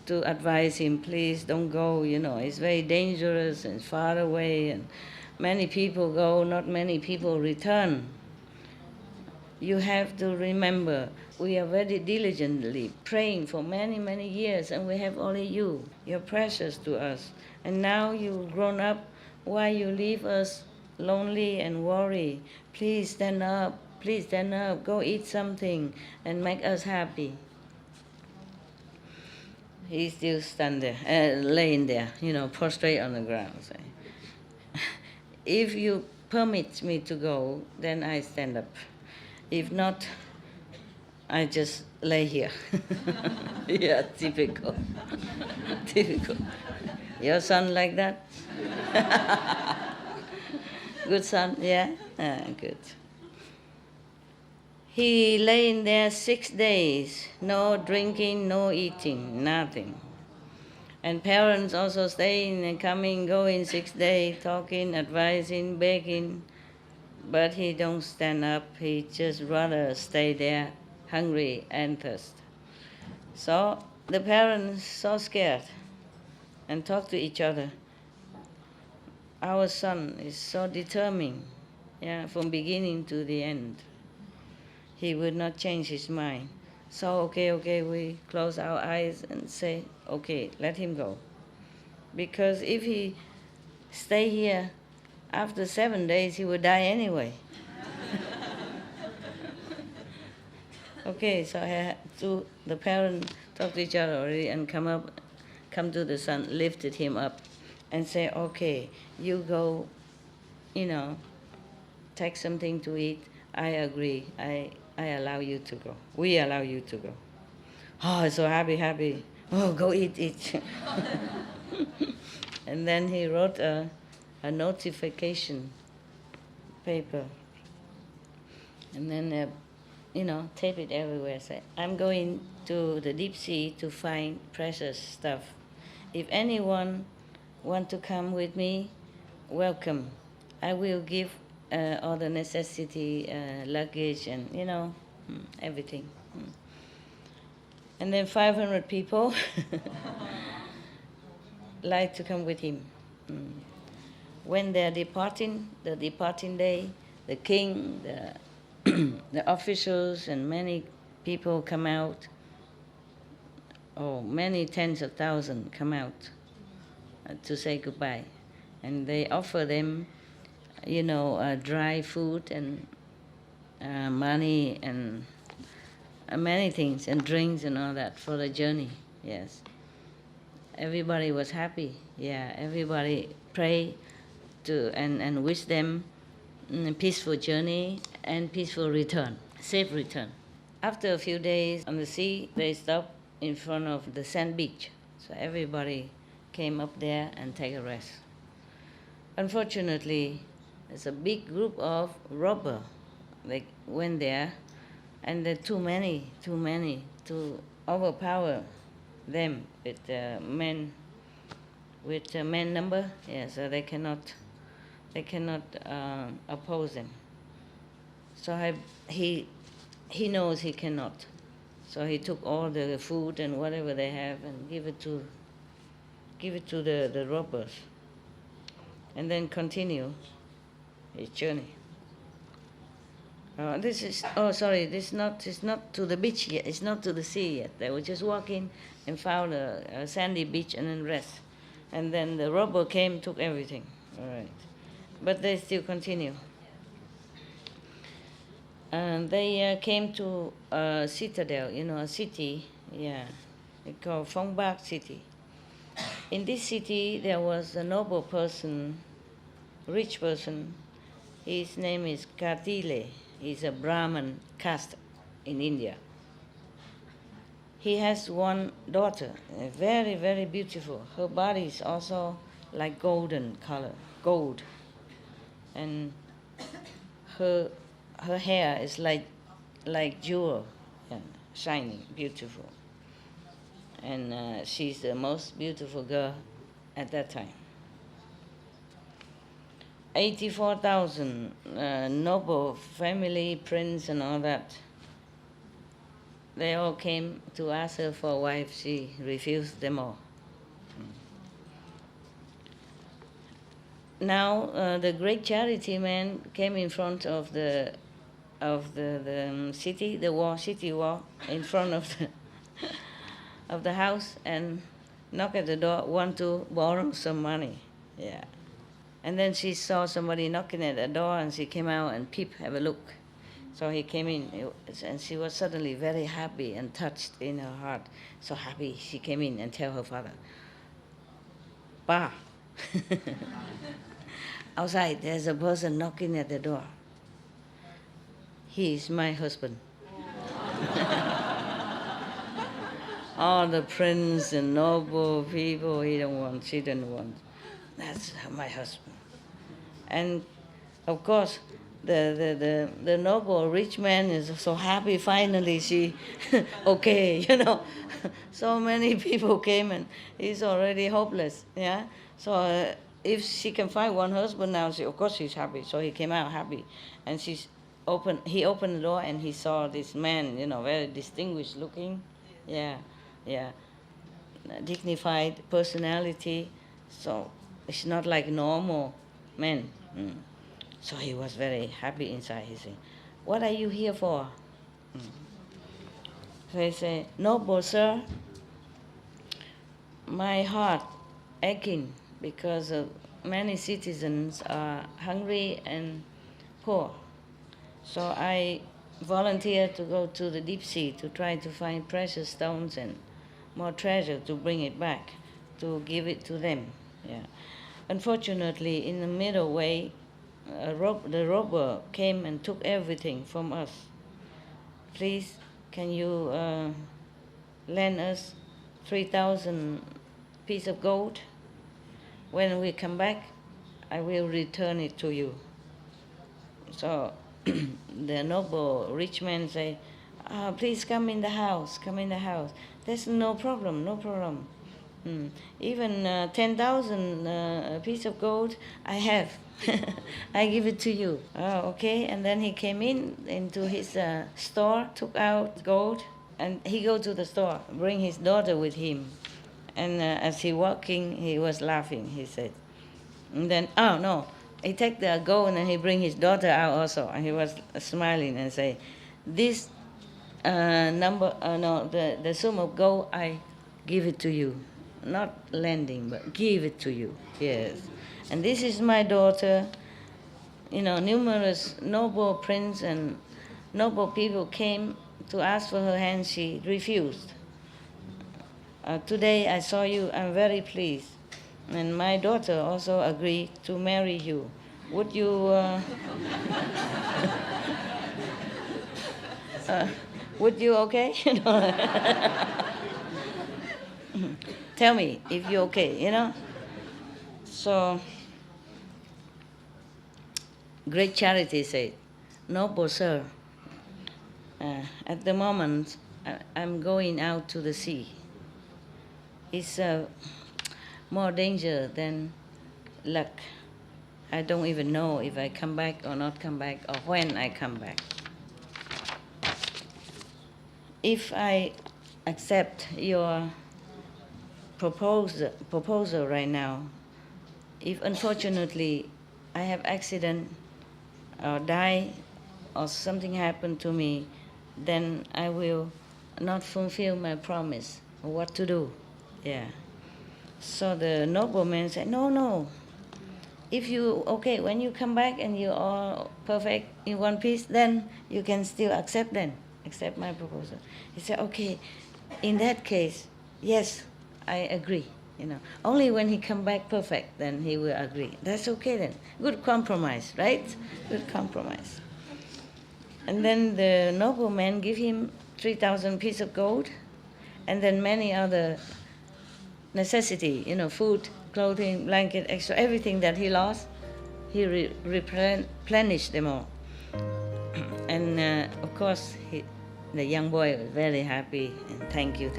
advise him, please don't go, it's very dangerous and far away, and many people go, not many people return. You have to remember, we are very diligently praying for many, many years, and we have only you. You're precious to us. And now you've grown up, why you leave us lonely and worry? Please stand up, go eat something and make us happy. He still laying there, prostrate on the ground. Saying, if you permit me to go, then I stand up. If not, I just lay here. Yeah, typical. Typical. Your son like that? Good son, yeah? Good. He lay in there 6 days, no drinking, no eating, nothing. And parents also staying and coming, going 6 days, talking, advising, begging. But he don't stand up, he just rather stay there, hungry and thirst. So the parents so scared and talk to each other. Our son is so determined, from beginning to the end. He would not change his mind. So, okay, we close our eyes and say, okay, let him go. Because if he stay here, after 7 days, he would die anyway. Okay, so the parents talked to each other already and come to the son, lifted him up and say, okay, you go, take something to eat. I agree. I allow you to go. We allow you to go. Oh, so happy. Oh, go eat. And then he wrote a notification paper. And then, tape it everywhere. Say, I'm going to the deep sea to find precious stuff. If anyone want to come with me, welcome. I will give all the necessity, luggage, and everything. And then 500 people like to come with him. When they're departing, the departing day, the king, the officials, and many people come out. Oh, many tens of thousands come out to say goodbye, and they offer them, dry food and money and many things and drinks and all that for the journey. Yes. Everybody was happy. Yeah, everybody pray to and wish them peaceful journey and peaceful return, safe return. After a few days on the sea, they stopped in front of the sand beach. So everybody came up there and take a rest. Unfortunately, there's a big group of robbers. They went there, and there are too many to overpower them with men number. Yeah, so they cannot oppose them. So he knows he cannot. So he took all the food and whatever they have and give it to the robbers, and then continue his journey. This is not to the beach yet. It's not to the sea yet. They were just walking and found a sandy beach and then rest. And then the robber came, took everything. All right, but they still continue. And they came to a citadel, a city. Yeah, it's called Phong Bak city. In this city, there was a noble person, rich person. His name is Kartile. He's a Brahmin caste in India. He has one daughter, very, very beautiful. Her body is also like golden color, gold. And her hair is like jewel, shining, beautiful. And she's the most beautiful girl at that time. 84,000 noble family, prince and all that. They all came to ask her for a wife. She refused them all. Now the great charity man came in front of the city, city wall, in front of the house, and knocked at the door, want to borrow some money. Yeah. And then she saw somebody knocking at the door, and she came out and peeped, have a look. So he came in, and she was suddenly very happy and touched in her heart. So happy, she came in and tell her father, "Pa, outside there's a person knocking at the door. He is my husband." All the prince and noble people she didn't want. That's my husband. And of course, the noble rich man is so happy. Finally, she, okay, So many people came, and he's already hopeless. Yeah. So if she can find one husband now, of course she's happy. So he came out happy, and he opened the door, and he saw this man, very distinguished looking. Yeah. Dignified personality. So it's not like normal men. So he was very happy inside. He said, "What are you here for?" So he said, "Noble sir, my heart aching because many citizens are hungry and poor. So I volunteered to go to the deep sea to try to find precious stones and more treasure to bring it back, to give it to them." Yeah. Unfortunately, in the middle way, the robber came and took everything from us. Please, can you lend us 3,000 pieces of gold? When we come back, I will return it to you. So the noble rich man say, "Please come in the house, come in the house. There's no problem. Even 10,000 piece of gold I have. I give it to you." Okay. And then he came into his store, took out gold, and he go to the store, bring his daughter with him. And as he walking, he was laughing, he said. And then, he take the gold and he bring his daughter out also. And he was smiling and say, "This the sum of gold, I give it to you. Not lending, but give it to you." Yes. "And this is my daughter." Numerous noble prince and noble people came to ask for her hand, she refused. Today I saw you, I'm very pleased. And my daughter also agreed to marry you. Would you would you okay? Tell me if you're okay, you know? So, Great Charity said, "Noble sir, at the moment I'm going out to the sea. It's more danger than luck. I don't even know if I come back or not come back, or when I come back. If I accept your proposal right now, if unfortunately I have accident or die or something happen to me, then I will not fulfill my promise. What to do?" Yeah. So the nobleman said, no. If you, okay, when you come back and you're all perfect in one piece, then you can still accept my proposal. He said, okay, in that case, yes, I agree. You know, only when he come back perfect, then he will agree. That's okay then. Good compromise, right? Good compromise. And then the nobleman give him 3,000 pieces of gold, and then many other necessity, you know, food, clothing, blanket, extra, everything that he lost, he replenished them all. And of course, the young boy was very happy, and thank you,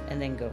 and then go.